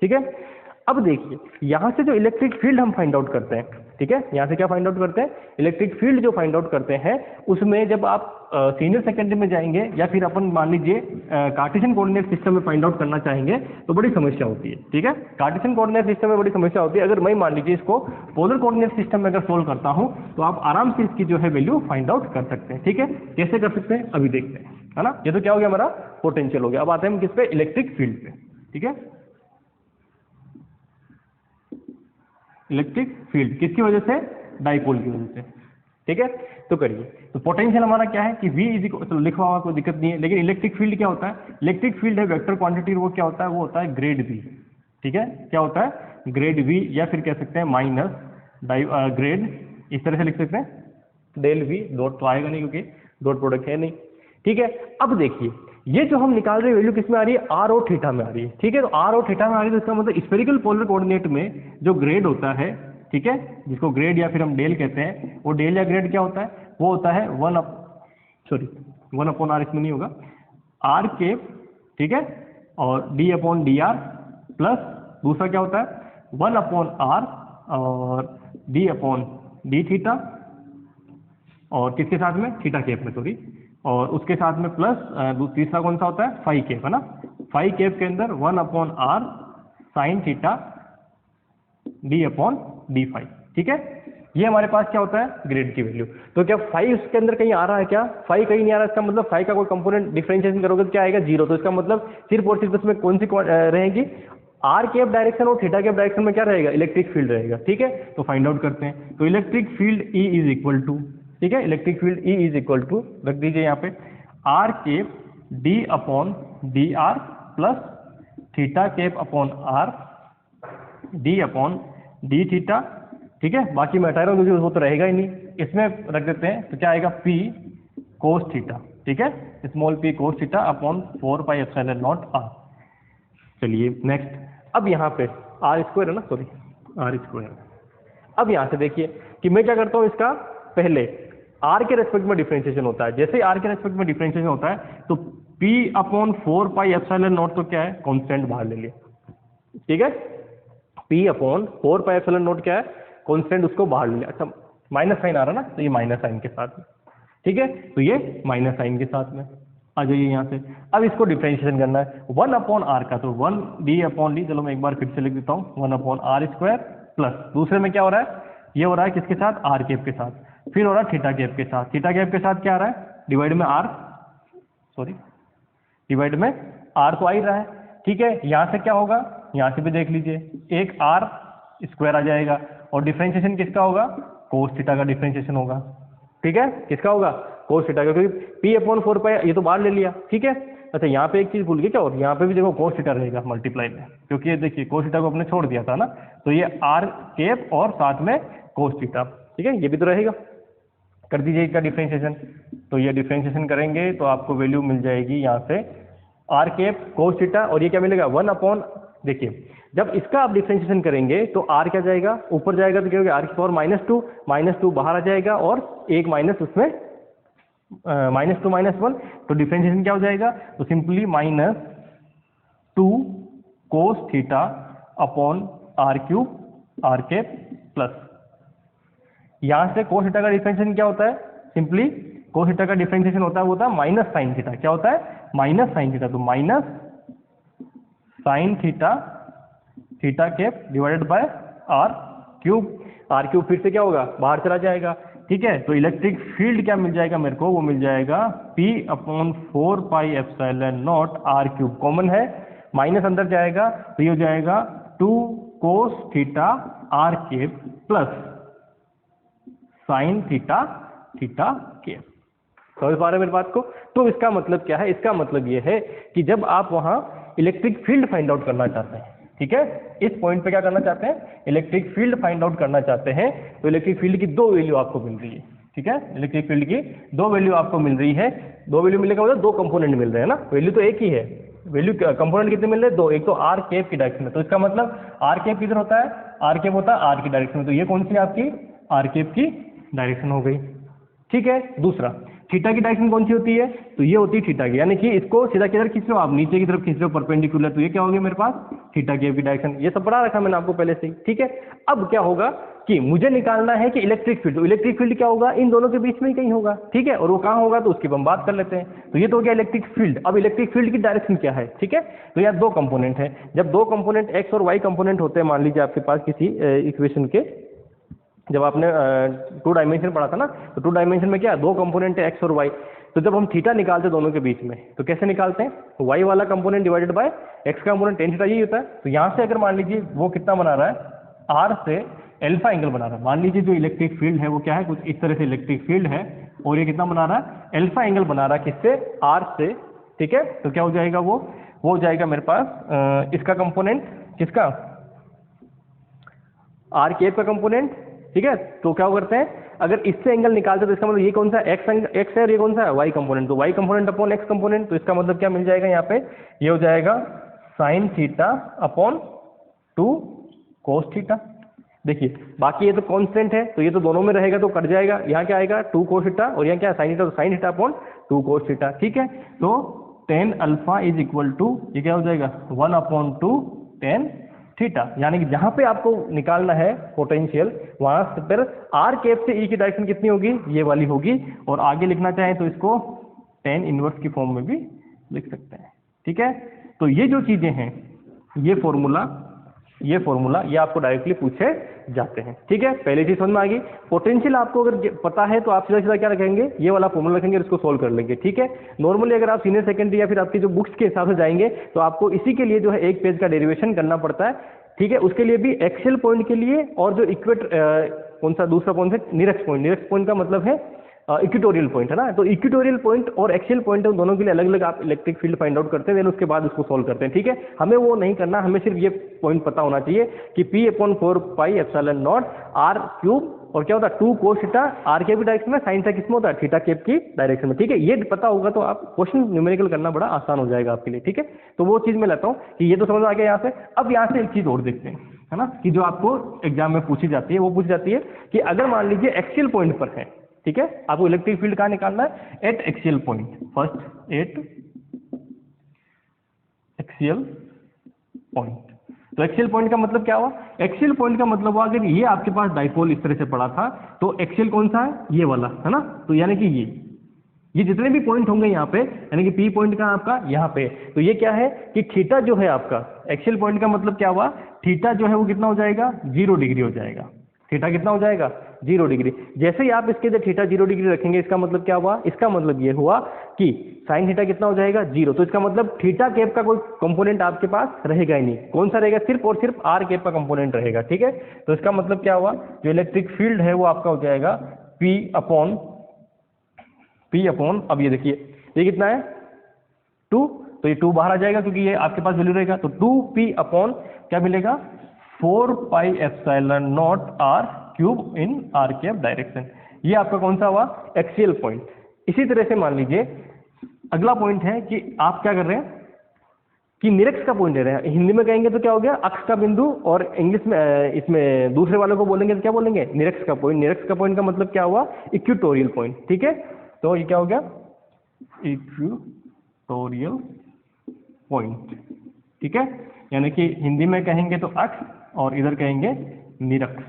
ठीक है। अब देखिए यहाँ से जो इलेक्ट्रिक फील्ड हम फाइंड आउट करते हैं, ठीक है, यहाँ से क्या फाइंड आउट करते हैं, इलेक्ट्रिक फील्ड जो फाइंड आउट करते हैं उसमें जब आप सीनियर सेकेंडरी में जाएंगे या फिर अपन मान लीजिए कार्टेशियन कोऑर्डिनेट सिस्टम में फाइंड आउट करना चाहेंगे तो बड़ी समस्या होती है, ठीक है। कार्टेशियन कोऑर्डिनेट सिस्टम में बड़ी समस्या होती है। अगर मैं मान लीजिए इसको पोलर कोऑर्डिनेट सिस्टम में अगर सोल्व करता हूँ तो आप आराम से इसकी जो है वैल्यू फाइंड आउट कर सकते हैं, ठीक है। कैसे कर सकते हैं अभी देखते हैं, है ना। ये तो क्या हो गया हमारा पोटेंशियल हो गया। अब आते हैं हम किस पे, इलेक्ट्रिक फील्ड पे, ठीक है। इलेक्ट्रिक फील्ड किसकी वजह से, डाइपोल की वजह से, ठीक है। तो करिए, तो पोटेंशियल हमारा क्या है कि V इज इक्वल, तो लिखवा हुआ कोई दिक्कत नहीं है, लेकिन इलेक्ट्रिक फील्ड क्या होता है, इलेक्ट्रिक फील्ड है वेक्टर क्वांटिटी, वो क्या होता है, वो होता है ग्रेड V, ठीक है। क्या होता है, ग्रेड V, या फिर कह सकते हैं माइनस ग्रेड, इस तरह से लिख सकते हैं डेल V, डॉट तो आएगा नहीं क्योंकि डॉट प्रोडक्ट है नहीं, ठीक है। अब देखिए ये जो हम निकाल रहे हैं वैल्यू किस में आ रही है, r और थीटा में आ रही है, ठीक है। तो r और थीटा में आ रही है तो इसका मतलब स्फेरिकल पोलर कोऑर्डिनेट में जो ग्रेड होता है, ठीक है, जिसको ग्रेड या फिर हम डेल कहते हैं, वो डेल या ग्रेड क्या होता है, वो होता है 1 अपॉन r, इसमें नहीं होगा, r के, ठीक है, और d upon D R plus दूसरा क्या होता है 1 अपॉन r और d अपॉन डी थीटा, और किसके साथ में, थीटा केप में, सॉरी, और उसके साथ में प्लस तीसरा कौन सा होता है, फाई केप, है ना। फाई केप के अंदर 1 अपॉन r sine theta d upon D phi, ठीक है। ये हमारे पास क्या होता है, ग्रेड की वैल्यू। तो क्या फाई उसके अंदर कहीं आ रहा है क्या, फाई कहीं नहीं आ रहा, इसका मतलब फाई का कोई कंपोनेंट डिफरेंशिएशन करोगे तो क्या आएगा, 0। तो इसका मतलब सिर्फ और सिर्फ इसमें कौन सी रहेगी, आर केप डायरेक्शन और थीटा केप डायरेक्शन में क्या रहेगा, इलेक्ट्रिक फील्ड रहेगा, ठीक है। तो फाइंड आउट करते हैं। तो electric field E is equal to, ठीक है, electric field E is equal to, रख दीजिए यहाँ पे, R cap D upon D R plus theta cap upon R D upon D theta, ठीक है। बाकी मैं हटा रहा हूँ क्योंकि वो तो रहेगा ही नहीं, इसमें रख देते हैं। तो क्या आएगा, P कोस थीटा, ठीक है, small p cos theta upon 4 pi epsilon naught r। चलिए नेक्स्ट, अब यहाँ पे r स्क्वायर है ना, सॉरी r स्क्वायर। अब यहाँ से देखिए कि मैं क्या करता हूँ, इसका पहले r के रेस्पेक्ट में डिफरेंशिएशन होता है। जैसे ही r के रेस्पेक्ट में डिफरेंशिएशन होता है तो p upon 4 pi epsilon not, तो क्या है, कांस्टेंट बाहर ले लिया, ठीक है। p upon 4 pi epsilon not क्या है, कांस्टेंट, उसको बाहर ले लिया। अच्छा माइनस साइन आ रहा ना, तो ये माइनस साइन के साथ में, ठीक है। तो ये माइनस साइन के साथ में आ जाइए यहाँ से। अब इसको डिफरेंशिएशन करना है 1 अपॉन r का, तो 1 d अपॉन डी, चलो मैं एक बार फिर से लिख देता हूँ, 1 अपॉन r स्क्वायर प्लस दूसरे में क्या हो रहा है, ये हो रहा है किसके साथ, r केप के साथ, फिर हो रहा है थीटा केप के साथ। थीटा केप के साथ क्या आ रहा है, डिवाइड में r, सॉरी डिवाइड में r तो आ ही रहा है, ठीक है। यहाँ से क्या होगा, यहाँ से भी देख लीजिए, एक r स्क्वायर आ जाएगा और डिफरेंशिएशन किसका होगा, कोस थीटा का डिफरेंशिएशन होगा, ठीक है। किसका होगा, कोस थीटा का, क्योंकि p अपॉन 4 पाई ये तो बाहर ले लिया, ठीक है। अच्छा यहाँ पे एक चीज भूल गए क्या, और यहाँ पे भी देखो कोस थीटा रहेगा मल्टीप्लाई में, क्योंकि ये देखिए कोस थीटा को अपने छोड़ दिया था ना, तो ये r केप और साथ में कोस थीटा, ठीक है, ये भी तो रहेगा। कर दीजिए इसका डिफरेंशिएशन, तो ये डिफरेंशिएशन करेंगे तो आपको वैल्यू मिल जाएगी यहाँ से r केप कोस थीटा, और ये क्या मिलेगा 1 अपॉन, देखिए जब इसका आप डिफरेंशिएशन करेंगे तो r क्या जाएगा, ऊपर जाएगा तो क्या होगा, r की पावर -2 बाहर आ जाएगा, और एक माइनस उसमें -2 -1, तो डिफरेंशिएशन क्या हो जाएगा, तो simply -2 cos theta upon r cube r cap plus, यहाँ से कोस थीटा का डिफरेंशिएशन क्या होता है, सिंपली कोस थीटा का डिफरेंशिएशन होता है, वो होता है माइनस साइन थीटा, क्या होता है, माइनस साइन थीटा, तो minus sine theta theta cap divided by r cube फिर से क्या होगा, बाहर चला जाएगा, ठीक है। तो इलेक्ट्रिक फील्ड क्या मिल जाएगा मेरे को, वो मिल जाएगा P upon 4 pi epsilon naught r cube, common है, माइनस अंदर जाएगा तो ये हो जाएगा 2 cos theta r cap plus sine theta theta cap. समझ पा रहे हैं मेरी बात को। तो इसका मतलब क्या है, इसका मतलब ये है कि जब आप वहां इलेक्ट्रिक फील्ड फाइंड आउट करना चाहते हैं, ठीक है, इस पॉइंट पे क्या करना चाहते हैं, इलेक्ट्रिक फील्ड फाइंड आउट करना चाहते हैं, तो इलेक्ट्रिक फील्ड की दो वैल्यू आपको मिल रही है, ठीक है, इलेक्ट्रिक फील्ड की दो वैल्यू आपको मिल रही है। दो वैल्यू मिलने का मतलब दो कंपोनेंट मिल रहे हैं ना, वैल्यू तो एक ही है, वैल्यू कंपोनेंट कितने मिल रहे हैं? दो। एक तो आर कैप की डायरेक्शन में, तो इसका मतलब आर कैप किधर होता है? आर कैप होता है आर की डायरेक्शन में, तो ये कौन सी आपकी आर कैप की डायरेक्शन हो गई। ठीक है, दूसरा थीटा की डायरेक्शन कौन सी होती है? तो ये होती है थीटा की, यानी कि इसको सीधा किधर खींच रहे हो आप? नीचे की तरफ खींच रहे हो परपेंडिकुलर, तो ये क्या हो गया मेरे पास? थीटा कैप की डायरेक्शन। ये सब पढ़ा रखा मैंने आपको पहले से ही। ठीक है, अब क्या होगा कि मुझे निकालना है कि इलेक्ट्रिक फील्ड, तो इलेक्ट्रिक फील्ड क्या होगा? इन दोनों के बीच में ही कहीं होगा। ठीक है, और वो कहाँ होगा तो उसकी हम बात कर लेते हैं। तो ये तो हो गया इलेक्ट्रिक फील्ड। अब इलेक्ट्रिक फील्ड की डायरेक्शन क्या है? ठीक है, तो यहाँ दो कंपोनेंट है। जब दो कंपोनेंट एक्स और वाई कंपोनेंट होते हैं, मान लीजिए आपके पास किसी इक्वेशन के, जब आपने 2 डायमेंशन पढ़ा था ना, तो 2 डायमेंशन में क्या दो कंपोनेंट है एक्स और वाई, तो जब हम थीटा निकालते हैं दोनों के बीच में, तो कैसे निकालते हैं? वाई वाला कंपोनेंट डिवाइडेड बाय एक्स का कंपोनेंट टेन थीटा, यही होता है। तो यहाँ से अगर मान लीजिए वो कितना बना रहा है, आर से अल्फा एंगल बना रहा है। मान लीजिए जो इलेक्ट्रिक फील्ड है वो क्या है, कुछ इस तरह से इलेक्ट्रिक फील्ड है, और ये कितना बना रहा है? अल्फा एंगल बना रहा है, किससे? आर से। ठीक है, तो क्या हो जाएगा वो हो जाएगा मेरे पास इसका कंपोनेंट, किसका? आर कैप का कंपोनेंट। ठीक है, तो क्या करते हैं, अगर इससे एंगल निकालते हैं तो इसका मतलब ये कौन सा एक्स है और ये कौन सा है? Y component. तो Y component upon X component, तो इसका मतलब क्या मिल जाएगा यहाँ पे? ये हो जाएगा sign theta upon 2 cos theta. देखिए बाकी ये तो कांस्टेंट है, तो ये तो दोनों में रहेगा तो कट जाएगा। यहाँ क्या आएगा? 2 कोस थीटा, और यहाँ क्या है? साइन थीटा, तो sine theta upon 2 cos theta. ठीक है, तो tan alpha is equal to, ये क्या हो जाएगा? 1/2 tan थीटा। यानी कि जहां पे आपको निकालना है पोटेंशियल, वहां से फिर आर कैप से ई की डायरेक्शन कितनी होगी? ये वाली होगी। और आगे लिखना चाहें तो इसको tan इनवर्स की फॉर्म में भी लिख सकते हैं। ठीक है, तो ये जो चीजें हैं, ये फॉर्मूला ये आपको डायरेक्टली पूछे जाते हैं। ठीक है, पहली चीज समझ में आ गई। पोटेंशियल आपको अगर पता है तो आप सीधा सीधा क्या रखेंगे? ये वाला फॉर्मूला रखेंगे और इसको सोल्व कर लेंगे। ठीक है, नॉर्मली अगर आप सीनियर सेकेंडरी या फिर आपकी जो बुक्स के हिसाब से जाएंगे तो आपको इसी के लिए जो है एक पेज का डेरिवेशन करना पड़ता है। ठीक है, उसके लिए भी एक्सियल पॉइंट के लिए, और जो इक्वेट कौन सा दूसरा पॉइंट है? निरक्ष पॉइंट। निरक्ष पॉइंट का मतलब है इक्वेटोरियल पॉइंट, है ना। तो इक्वेटोरियल पॉइंट और एक्सियल पॉइंट है, उन दोनों के लिए अलग अलग आप इलेक्ट्रिक फील्ड फाइंड आउट करते हैं, देन उसके बाद उसको सोल्व करते हैं। ठीक है, हमें वो नहीं करना, हमें सिर्फ ये पॉइंट पता होना चाहिए कि P/4πε0 आर क्यूब, और क्या होता है? 2 कोस थीटा, आर कैप की डायरेक्शन में, साइन थीटा किसमें होता है? थीटा कैप की डायरेक्शन में। ठीक है, ये पता होगा तो आप क्वेश्चन न्यूमेरिकल करना बड़ा आसान हो जाएगा आपके लिए। ठीक है, तो वो चीज मैं लेता हूँ कि ये तो समझ आ गया यहाँ से। अब यहाँ से एक चीज और देखते हैं, है ना, कि जो आपको एग्जाम में पूछी जाती है, वो पूछी जाती है कि अगर मान लीजिए एक्सियल पॉइंट पर है, ठीक है, आपको इलेक्ट्रिक फील्ड कहाँ निकालना है? Eight axial point. First eight axial point. तो एक्सियल पॉइंट का मतलब क्या हुआ? एक्सियल पॉइंट का मतलब हुआ अगर ये आपके पास डाइपोल इस तरह से पड़ा था, तो एक्सियल कौन सा है? ये वाला, है ना। तो यानी कि ये जितने भी पॉइंट होंगे यहाँ पे, यानी कि पी पॉइंट का आपका यहाँ पे, तो ये क्या है कि थीटा जो है आपका, एक्सियल पॉइंट का मतलब क्या हुआ? थीटा जो है वो कितना हो जाएगा? 0 डिग्री हो जाएगा। थीटा कितना हो जाएगा? 0 डिग्री। जैसे ही आप इसके जब थीटा 0 डिग्री रखेंगे, इसका मतलब क्या हुआ? इसका मतलब ये हुआ कि साइन थीटा कितना हो जाएगा? 0। तो इसका मतलब थीटा कैप का कोई कंपोनेंट आपके पास रहेगा ही नहीं। कौन सा रहेगा? सिर्फ और सिर्फ आर कैप का कंपोनेंट रहेगा। ठीक है, तो इसका मतलब क्या हुआ? जो इलेक्ट्रिक फील्ड है वो आपका हो जाएगा P अपॉन, अब ये देखिए ये कितना है? 2, तो ये 2 बाहर आ जाएगा क्योंकि ये आपके पास वैल्यू रहेगा, तो 2P अपॉन क्या मिलेगा? 4πε0 R cube in R cap direction. ये आपका कौन सा हुआ? Axial point. इसी तरह से मान लीजिए अगला पॉइंट है कि आप क्या कर रहे हैं कि निरक्ष का पॉइंट ले रहे हैं। हिंदी में कहेंगे तो क्या हो गया? अक्ष का बिंदु, और इंग्लिश में इसमें दूसरे वालों को बोलेंगे तो क्या बोलेंगे? निरक्ष का पॉइंट। निरक्ष का पॉइंट का मतलब क्या हुआ? Equatorial point. ठीक है, तो ये क्या हो गया? Equatorial point. ठीक है, यानी कि हिंदी में कहेंगे तो अक्ष, और इधर कहेंगे निरक्ष।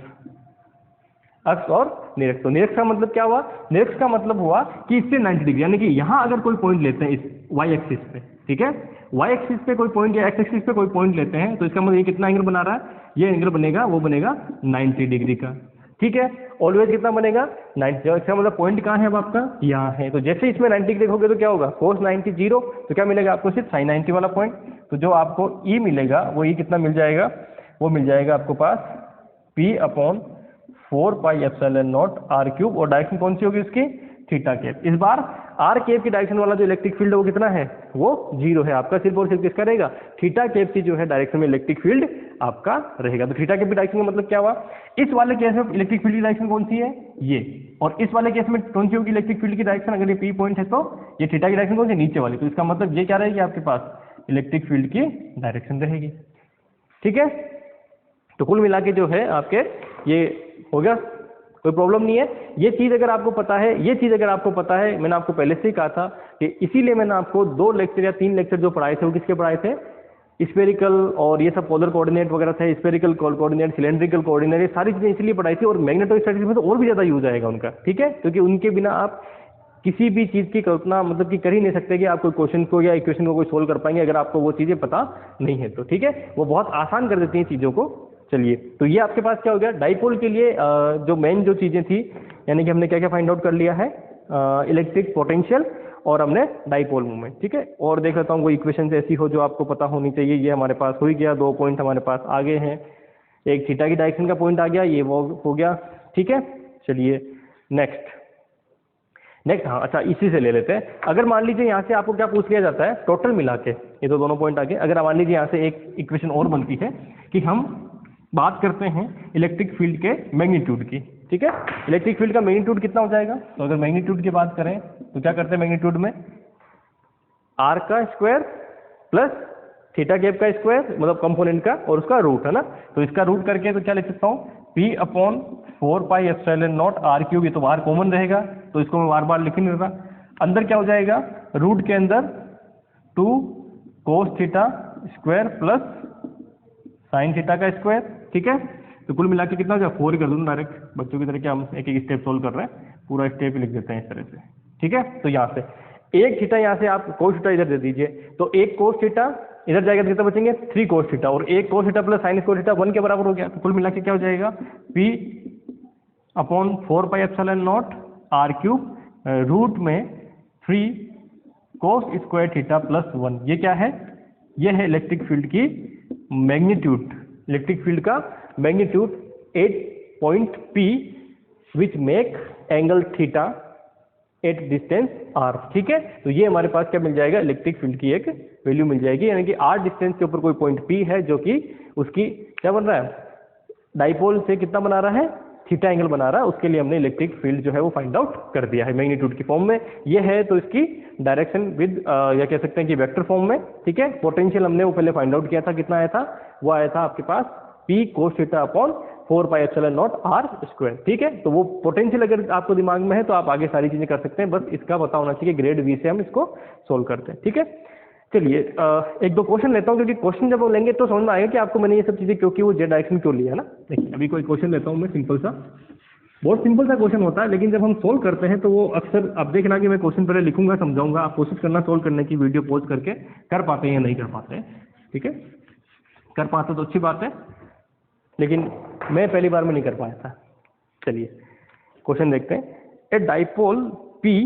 अक्ष और निरक्ष। तो निरक्ष का मतलब क्या हुआ? निरक्ष का मतलब हुआ कि इससे 90 डिग्री, यानी कि यहां अगर कोई पॉइंट लेते हैं इस वाई एक्सिस पे, ठीक है, वाई एक्सिस पे कोई पॉइंट या एक्स एक्सिस पे कोई पॉइंट लेते हैं, तो इसका मतलब ये कितना एंगल बना रहा है? ये एंगल बनेगा, वो बनेगा 90 डिग्री का। ठीक है, ऑलवेज कितना बनेगा? 90। इसका मतलब पॉइंट कहाँ है अब आपका? यहाँ है। तो जैसे इसमें 90 डिग्री हो गए तो क्या होगा? cos 90 0, तो क्या मिलेगा आपको? सिर्फ sin 90 वाला पॉइंट। तो जो आपको E मिलेगा वो E कितना मिल जाएगा? वो मिल जाएगा आपको पास P/4πε0 आर क्यूब, और डायरेक्शन कौन सी होगी उसकी? Theta cap. इस बार आर कैप की डायरेक्शन वाला जो इलेक्ट्रिक फील्ड है वो कितना है, वो 0 है आपका, सिर्फ और सिर्फ किसका रहेगा, थीटा कैप की जो है डायरेक्शन में इलेक्ट्रिक फील्ड आपका रहेगा। तो थीटा कैप की डायरेक्शन का मतलब क्या हुआ, इस वाले केस में इलेक्ट्रिक फील्ड की डायरेक्शन कौन सी है, ये, और इस वाले केस में कौन सी होगी इलेक्ट्रिक फील्ड की डायरेक्शन, अगर ये पी पॉइंट है तो ये थीटा की डायरेक्शन कौन सी, नीचे वाली, तो इसका मतलब ये क्या रहेगी आपके पास, इलेक्ट्रिक फील्ड की डायरेक्शन रहेगी। ठीक है, तो कुल मिला के जो है आपके ये हो गया, कोई प्रॉब्लम नहीं है। ये चीज अगर आपको पता है, ये चीज अगर आपको पता है, मैंने आपको पहले से ही कहा था कि इसीलिए मैंने आपको 2 लेक्चर या 3 लेक्चर जो पढ़ाए थे वो किसके पढ़ाए थे, स्फेरिकल और ये सब पोलर कोऑर्डिनेट वगैरह थे, स्फेरिकल कोऑर्डिनेट, सिलेंड्रिकल कोऑर्डिनेट, ये सारी चीजें इसलिए पढ़ाई थी, और मैग्नेटोस्टैटिक्स में तो और भी ज्यादा यूज आएगा उनका। ठीक है, क्योंकि उनके बिना आप किसी भी चीज की कल्पना मतलब कि कर ही नहीं सकते कि आप कोई क्वेश्चन को या इक्वेशन को कोई सोल्व कर पाएंगे अगर आपको वो चीजें पता नहीं है तो। ठीक है, वो बहुत आसान कर देती हैं चीजों को। चलिए, तो ये आपके पास क्या हो गया, डाइपोल के लिए जो मेन जो चीजें थी, यानी कि हमने क्या क्या फाइंड आउट कर लिया है, इलेक्ट्रिक पोटेंशियल और हमने डाइपोल मोमेंट। ठीक है, और देख लेता हूँ कोई इक्वेशन ऐसी हो जो आपको पता होनी चाहिए। ये हमारे पास हो ही गया, 2 पॉइंट हमारे पास आगे हैं, एक थीटा की डायरेक्शन का पॉइंट आ गया, ये वो हो गया। ठीक है, चलिए नेक्स्ट, हाँ अच्छा, इसी से ले लेते हैं। अगर मान लीजिए यहाँ से आपको क्या पूछ लिया जाता है, टोटल मिला के ये तो दोनों पॉइंट आ गए, अगर मान लीजिए यहाँ से एक इक्वेशन और बनती है कि हम बात करते हैं इलेक्ट्रिक फील्ड के मैग्नीट्यूड की। ठीक है, इलेक्ट्रिक फील्ड का मैग्नीट्यूड कितना हो जाएगा, तो अगर मैग्नीट्यूड की बात करें तो क्या करते हैं मैग्नीट्यूड में, आर का स्क्वायर प्लस थीटा कैप का स्क्वायर, मतलब कंपोनेंट का, और उसका रूट, है ना। तो इसका रूट करके तो क्या लिख सकता हूँ, P upon 4 pi ε0 R cube, ये तो बाहर कॉमन रहेगा तो इसको मैं बार बार लिख नहीं रहा। अंदर क्या हो जाएगा, रूट के अंदर 2 cos theta square plus sine theta का स्क्वायर। ठीक है, तो कुल मिला के कितना हो जाएगा, 4 ही कर दूँ डायरेक्ट, बच्चों की तरह क्या हम एक एक स्टेप सोल्व कर रहे हैं, पूरा स्टेप ही लिख देते हैं इस तरह से। ठीक है, तो यहाँ से एक थीटा, यहाँ से आप कोस थीटा इधर दे दीजिए, तो एक कोस थीटा इधर जाएगा तो कितना बचेंगे, 3 कोस थीटा, और एक कोस theta plus sine cos theta 1 के बराबर हो गया। तो कुल मिला के क्या हो जाएगा, P upon 4 pi ε0 R cube root में 3 कोस स्क्वायर थीटा प्लस 1। ये क्या है, ये है इलेक्ट्रिक फील्ड की मैग्नीट्यूड, इलेक्ट्रिक फील्ड का magnitude 8 point P which make angle theta at distance R. ठीक है, तो ये हमारे पास क्या मिल जाएगा, इलेक्ट्रिक फील्ड की एक वैल्यू मिल जाएगी, यानी कि आर डिस्टेंस के ऊपर कोई पॉइंट P है जो कि उसकी क्या बन रहा है, डाइपोल से कितना बना रहा है, थीटा एंगल बना रहा है, उसके लिए हमने इलेक्ट्रिक फील्ड जो है वो फाइंड आउट कर दिया है मैग्नीट्यूड की फॉर्म में। ये है तो इसकी डायरेक्शन विद या कह सकते हैं कि वेक्टर फॉर्म में। ठीक है, पोटेंशियल हमने वो पहले फाइंड आउट किया था, कितना आया था, वो आया था आपके पास P cos theta upon 4 pi ε0 R square. ठीक है, तो वो पोटेंशियल अगर आपको दिमाग में है तो आप आगे सारी चीजें कर सकते हैं, बस इसका पता होना चाहिए ग्रेड V से हम इसको सोल्व करते हैं। ठीक है, चलिए एक दो क्वेश्चन लेता हूँ, क्योंकि क्वेश्चन जब हम लेंगे तो समझ में आएगा कि आपको मैंने ये सब चीजें क्योंकि वो जेड डायरेक्शन क्यों लिया है ना। देखिए अभी कोई क्वेश्चन लेता हूँ मैं, सिंपल सा, बहुत सिंपल सा क्वेश्चन होता है, लेकिन जब हम सोल्व करते हैं तो वो अक्सर आप देखना कि मैं क्वेश्चन पहले लिखूंगा, समझाऊंगा, आप कोशिश करना सोल्व करने की, वीडियो पॉज करके कर पाते हैं या नहीं कर पाते हैं। ठीक है, कर पाते तो अच्छी बात है, लेकिन मैं पहली बार में नहीं कर पाया था। चलिए क्वेश्चन देखते हैं। A dipole P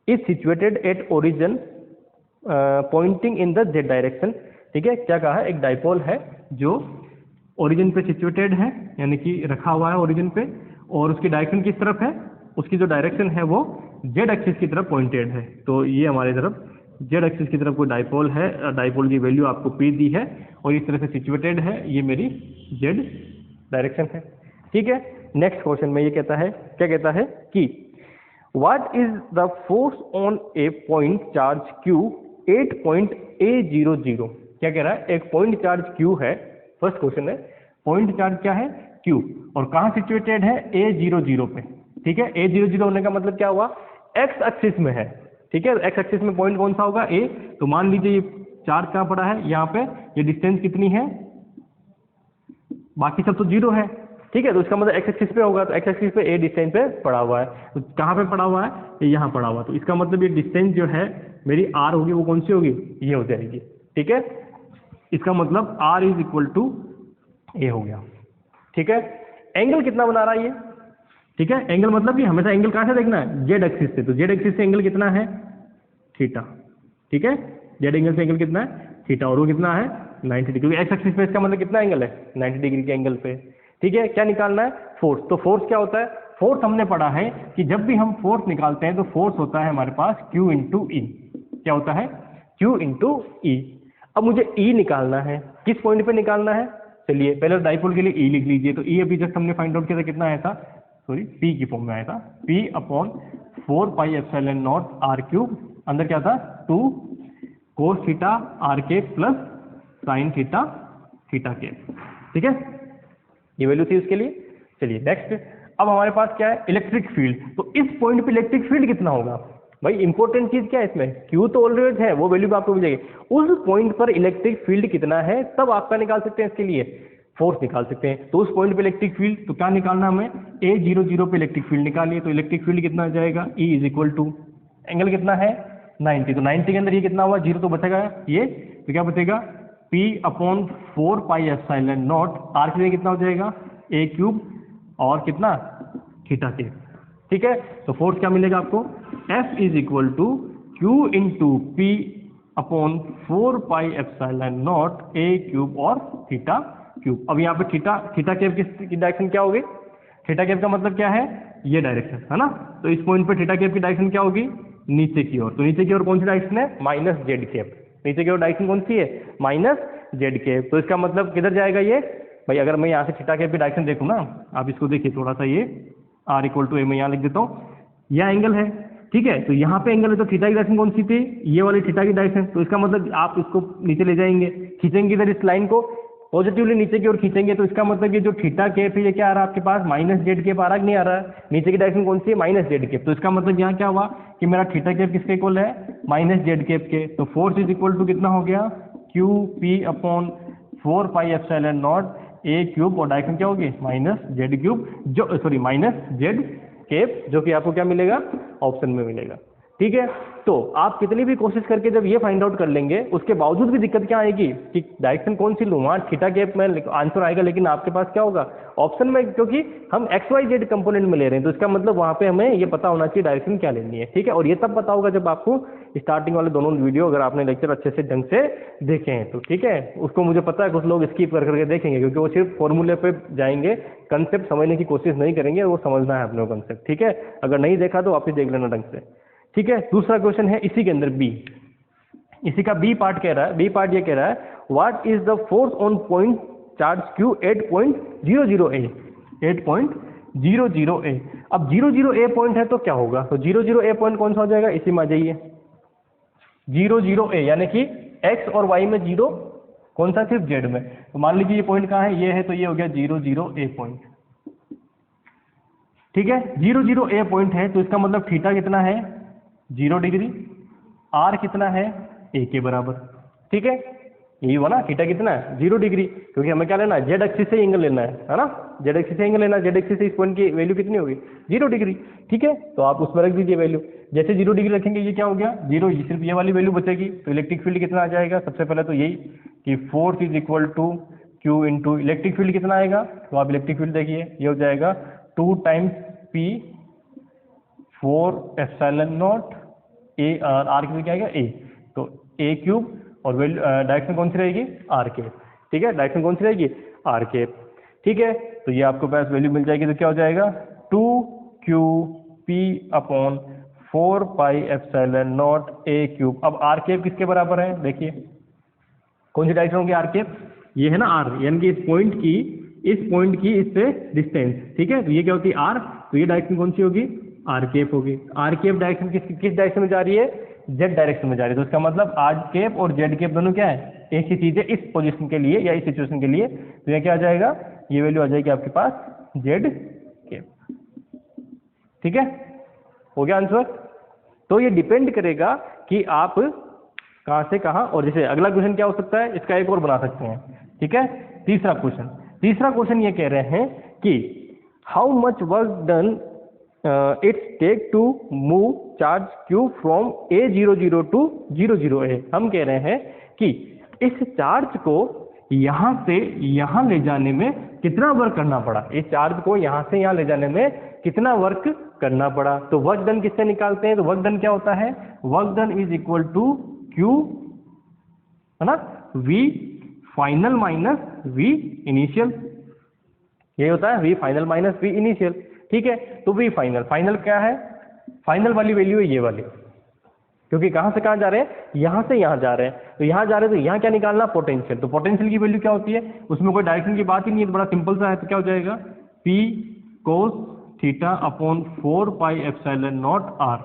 is situated at origin pointing in the Z direction. ठीक है, क्या कहा है, एक डाइपोल है जो ओरिजिन पे सिचुएटेड है, यानी कि रखा हुआ है ओरिजिन पे, और उसकी डायरेक्शन किस तरफ है, उसकी जो डायरेक्शन है वो जेड एक्सिस की तरफ पॉइंटेड है। तो ये हमारी तरफ जेड एक्सिस की तरफ कोई डाइपोल है, डाइपोल की वैल्यू आपको P दी है और इस तरह से सिचुएटेड है, ये मेरी जेड डायरेक्शन है। ठीक है, नेक्स्ट क्वेश्चन में ये कहता है, क्या कहता है कि what is the force on A point charge Q 8.A00। क्या कह रहा है, एक पॉइंट चार्ज Q है, फर्स्ट क्वेश्चन है, पॉइंट चार्ज क्या है Q, और कहाँ सिचुएटेड है, A00 पे। ठीक है, A00 होने का मतलब क्या हुआ, एक्स एक्सिस में है। ठीक है, एक्स एक्सिस में पॉइंट कौन सा होगा, A। तो मान लीजिए ये चार्ज कहाँ पड़ा है, यहाँ पे, ये डिस्टेंस कितनी है, बाकी सब तो 0 है। ठीक है, तो इसका मतलब एक्स एक्सिस पे होगा, तो एक्स एक्सिस पे A डिस्टेंस पे पड़ा हुआ है, तो कहाँ पे पड़ा हुआ है, ये यहाँ पड़ा हुआ है, तो इसका मतलब ये डिस्टेंस जो है मेरी R होगी, वो कौन सी होगी, ये हो जाएगी। ठीक है, इसका मतलब R is equal to A हो गया। ठीक है, एंगल कितना बना रहा है ये, ठीक है, एंगल मतलब कि हमेशा एंगल कहाँ से देखना है, जेड एक्सिस से, तो जेड एक्सिस से एंगल कितना है, थीटा। ठीक है, जेड एंगल से एंगल कितना है, थीटा, और वो कितना है 90 डिग्री, एक्स एक्सिस पे इसका मतलब कितना एंगल है, 90 डिग्री के एंगल पे। ठीक है, क्या निकालना है, फोर्स। तो फोर्स क्या होता है, फोर्स हमने पढ़ा है कि जब भी हम फोर्स निकालते हैं तो फोर्स होता है हमारे पास Q इंटू ई। क्या होता है? Q इंटू ई। अब मुझे E निकालना है, किस पॉइंट पे निकालना है? चलिए पहले डाइपोल के लिए E लिख लीजिए। तो E अभी जस्ट हमने फाइंड आउट किया था, कितना आया था? सॉरी, P की फॉर्म में आया था, P upon 4 pi epsilon naught R cube, अंदर क्या था? 2 कोस थीटा आर के प्लस साइन थीटा थीटा के। ठीक है, ये वैल्यू थी उसके लिए। चलिए नेक्स्ट, अब हमारे पास क्या है? Electric field. तो इस पॉइंट पे इलेक्ट्रिक फील्ड कितना होगा? भाई इंपॉर्टेंट चीज क्या है इसमें? Q तो ऑलरेडी है, वो वैल्यू भी आपको मिल जाएगी। उस पॉइंट पर इलेक्ट्रिक फील्ड कितना है तब आपका निकाल सकते हैं, इसके लिए फोर्स निकाल सकते हैं। तो उस पॉइंट पे इलेक्ट्रिक फील्ड, तो क्या निकालना हमें? A00 पे इलेक्ट्रिक फील्ड निकालिए। तो इलेक्ट्रिक फील्ड कितना आ जाएगा? E is equal to, angle कितना है? 90। तो 90 के अंदर ये कितना हुआ? 0 तो बचेगा ये, तो क्या बचेगा? P upon 4 pi epsilon naught R के लिए कितना हो जाएगा? A क्यूब और कितना? थीटा के। ठीक है, तो फोर्स क्या मिलेगा आपको? F is equal to Q into P upon 4 pi epsilon naught A cube और थीटा क्यूब। अब यहाँ पे थीटा कैप की डायरेक्शन क्या होगी? थीटा कैप का मतलब क्या है? ये डायरेक्शन है ना। तो इस पॉइंट पर थीटा कैप की डायरेक्शन क्या होगी? नीचे की ओर। तो नीचे की ओर कौन सी डायरेक्शन है? Minus Z cap. नीचे की ओर डायरेक्शन कौन सी है? Minus Z cap. तो इसका मतलब किधर जाएगा ये? भाई अगर मैं यहाँ से थीटा कैप की डायरेक्शन देखूँ ना, आप इसको देखिए थोड़ा सा, ये R इक्वल टू ए मैं यहाँ लिख देता हूँ, यह एंगल है। ठीक है, तो यहाँ पे एंगल है, तो थीटा की डायरेक्शन कौन सी थी? ये वाली थीटा की डायरेक्शन। तो इसका मतलब आप इसको नीचे ले जाएंगे, खींचेंगे इधर इस लाइन को पॉजिटिवली नीचे की ओर खींचेंगे, तो इसका मतलब ये जो थीटा कैप है ये क्या आ रहा है आपके पास? माइनस जेड कैप आ रहा है कि नहीं आ रहा है? नीचे की डायरेक्शन कौन सी है? Minus Z cap. तो इसका मतलब यहाँ क्या हुआ कि मेरा थीटा कैप किसके इक्वल है? माइनस जेड कैप के। तो फोर्स इज इक्वल टू कितना हो गया? Q P upon 4 pi epsilon naught A cube और डायरेक्शन क्या होगी? माइनस जेड क्यूब, जो सॉरी माइनस जेड कैप, जो कि आपको क्या मिलेगा? ऑप्शन में मिलेगा। ठीक है, तो आप कितनी भी कोशिश करके जब ये फाइंड आउट कर लेंगे, उसके बावजूद भी दिक्कत क्या आएगी कि डायरेक्शन कौन सी लूँ? वहाँ थीटा कैप में आंसर आएगा, लेकिन आपके पास क्या होगा? ऑप्शन में, क्योंकि हम XYZ कंपोनेंट में ले रहे हैं, तो इसका मतलब वहाँ पे हमें ये पता होना चाहिए डायरेक्शन क्या लेनी है। ठीक है, और ये तब पता होगा जब आपको स्टार्टिंग वाले दोनों वीडियो, अगर आपने लेक्चर अच्छे से ढंग से देखे हैं तो। ठीक है, उसको मुझे पता है कुछ लोग स्किप कर करके देखेंगे, क्योंकि वो सिर्फ फॉर्मूले पे जाएंगे, कंसेप्ट समझने की कोशिश नहीं करेंगे, वो समझना है अपने कंसेप्ट। ठीक है, अगर नहीं देखा तो वापस देख लेना ढंग से। ठीक है, दूसरा क्वेश्चन है इसी के अंदर बी, इसी का बी पार्ट कह रहा है, बी पार्ट ये कह रहा है what is the force on point charge Q 8.00 A, 8.00 A। अब 00 A पॉइंट है तो क्या होगा? तो 00 A पॉइंट कौन सा हो जाएगा? इसी में आ जाइए, 00 A, यानी कि x और y में 0, कौन सा? सिर्फ z में। तो मान लीजिए ये पॉइंट कहाँ है? ये है, तो ये हो गया 00 A पॉइंट। ठीक है, 00 A पॉइंट है, तो इसका मतलब थीटा कितना है? 0 डिग्री, R कितना है? A के बराबर। ठीक है, यही हुआ ना, थीटा कितना है? 0 डिग्री, क्योंकि हमें क्या लेना है? जेड एक्सिस से एंगल लेना है ना, जेड एक्सिस से एंगल लेना है। जेड एक्सिस से इस पॉइंट की वैल्यू कितनी होगी? 0 डिग्री। ठीक है, तो आप उसमें रख दीजिए वैल्यू। जैसे 0 डिग्री रखेंगे, ये क्या हो गया? 0, सिर्फ ये वाली वैल्यू बचेगी। तो इलेक्ट्रिक फील्ड कितना आ जाएगा? सबसे पहले तो यही कि force is equal to Q into electric field कितना आएगा? तो आप इलेक्ट्रिक फील्ड देखिए, ये हो जाएगा 2 times P 4 epsilon naught A R के लिए क्या आएगा? A, तो A क्यूब और डायरेक्शन कौन सी रहेगी? R के। ठीक है, डायरेक्शन कौन सी रहेगी? R के। ठीक है, तो ये आपको पास वैल्यू मिल जाएगी, तो क्या हो जाएगा? 2Q P upon 4 pi epsilon naught A cube. अब R कैप किसके बराबर है? देखिए कौन सी डायरेक्शन होगी? R कैप, ये है ना R, यानी कि इस पॉइंट की इससे डिस्टेंस। ठीक है, तो ये क्या होती है? R, तो ये डायरेक्शन कौन सी होगी? R कैप होगी। R कैप डायरेक्शन किस डायरेक्शन में जा रही है? Z डायरेक्शन में जा रही है। तो इसका मतलब R कैप और Z कैप दोनों क्या है? एक ही चीज है इस पोजीशन के लिए या इस सिचुएशन के लिए। तो ये क्या आ जाएगा? ये वैल्यू आ जाएगी आपके पास Z कैप। ठीक है, हो गया आंसर। तो ये डिपेंड करेगा कि आप कहाँ से कहाँ, और जैसे अगला क्वेश्चन क्या हो सकता है, इसका एक और बना सकते हैं। ठीक है, तीसरा क्वेश्चन ये कह रहे हैं कि how much work done it's take to move charge Q from A00 to 00 A। हम कह रहे हैं कि इस चार्ज को यहाँ से यहाँ ले जाने में कितना वर्क करना पड़ा, इस चार्ज को यहाँ से यहाँ ले जाने में कितना वर्क करना पड़ा। तो वर्क डन किससे निकालते हैं? तो वर्क डन क्या होता है? Work done is equal to Q, है ना, V final minus V initial, ये होता है V final minus V initial. ठीक है। तो वी फाइनल, फाइनल क्या है, फाइनल वाली वैल्यू है ये वाली, क्योंकि कहां से कहां जा रहे हैं, यहां से यहां जा रहे हैं, तो यहां जा रहे हैं तो यहां क्या निकालना, पोटेंशियल। तो पोटेंशियल की वैल्यू क्या होती है, उसमें कोई डायरेक्शन की बात ही नहीं है, तो बड़ा सिंपल सा है, तो क्या हो जाएगा, P cos theta upon 4 pi epsilon naught r,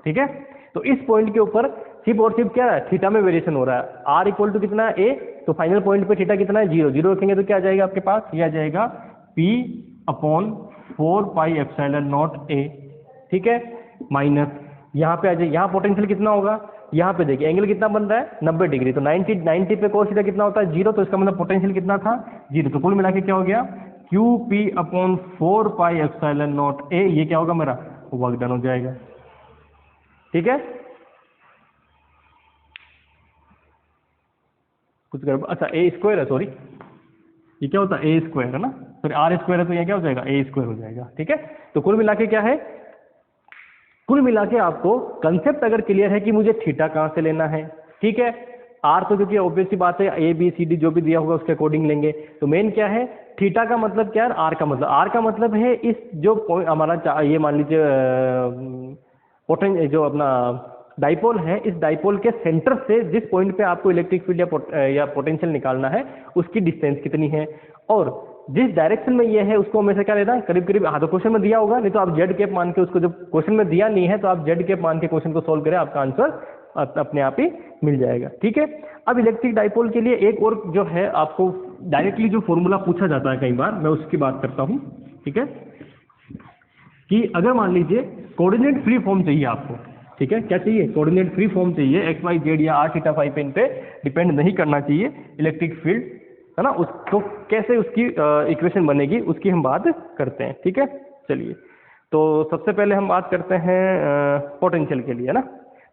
ठीक है। तो इस पॉइंट के ऊपर सिर्फ और सिर्फ क्या है, थीटा में वेरिएशन हो रहा है, r इक्वल टू कितना है a, तो फाइनल पॉइंट पे थीटा कितना है, 0, 0 रखेंगे तो क्या आ जाएगा आपके पास, ये आ जाएगा P upon 4 pi epsilon naught a, ठीक है, माइनस यहाँ पे आ जाए, यहाँ पोटेंशियल कितना होगा, यहाँ पे देखिए एंगल कितना बन रहा है 90 डिग्री, तो 90 पे कोस थीटा कितना होता है 0, तो इसका मतलब पोटेंशियल कितना था 0, तो कुल मिला के क्या हो गया QP upon 4 pi epsilon naught a, ये क्या होगा मेरा वर्क डन हो जाएगा, ठीक है। कुछ कर, अच्छा a स्क्वायर है, सॉरी ये क्या होता है a स्क्वायर है ना, सॉरी r स्क्वायर है, तो ये क्या हो जाएगा a स्क्वायर हो जाएगा, ठीक है। तो कुल मिला के क्या है, कुल मिला के आपको कंसेप्ट अगर क्लियर है कि मुझे थीटा कहां से लेना है, ठीक है, आर तो क्योंकि ऑब्वियस सी बात है ए बी सी डी जो भी दिया होगा उसके अकॉर्डिंग लेंगे, तो मेन क्या है, थीटा का मतलब क्या है, आर का मतलब, आर का मतलब है इस जो हमारा ये मान लीजिए जो अपना डाइपोल है, इस डाइपोल के सेंटर से जिस पॉइंट पे आपको इलेक्ट्रिक फील्ड या पोटेंशियल निकालना है उसकी डिस्टेंस कितनी है, और जिस डायरेक्शन में ये है उसको हमेशा क्या लेना है, करीब करीब, हाँ तो क्वेश्चन में दिया होगा, नहीं तो आप जेड कैप मान के उसको, जब क्वेश्चन में दिया नहीं है तो आप जेड कैप मान के क्वेश्चन को सोल्व करें, आपका आंसर अपने आप ही मिल जाएगा, ठीक है। अब इलेक्ट्रिक डाइपोल के लिए एक और जो है आपको डायरेक्टली जो फॉर्मूला पूछा जाता है कई बार, मैं उसकी बात करता हूँ, ठीक है, कि अगर मान लीजिए कोऑर्डिनेट फ्री फॉर्म चाहिए आपको, ठीक है, क्या चाहिए, कोऑर्डिनेट फ्री फॉर्म चाहिए, एक्स वाई जेड या आर थीटा फाई पे इन पे डिपेंड नहीं करना चाहिए इलेक्ट्रिक फील्ड, है ना, उसको कैसे उसकी इक्वेशन बनेगी उसकी हम बात करते हैं, ठीक है। चलिए, तो सबसे पहले हम बात करते हैं पोटेंशियल के लिए, है ना।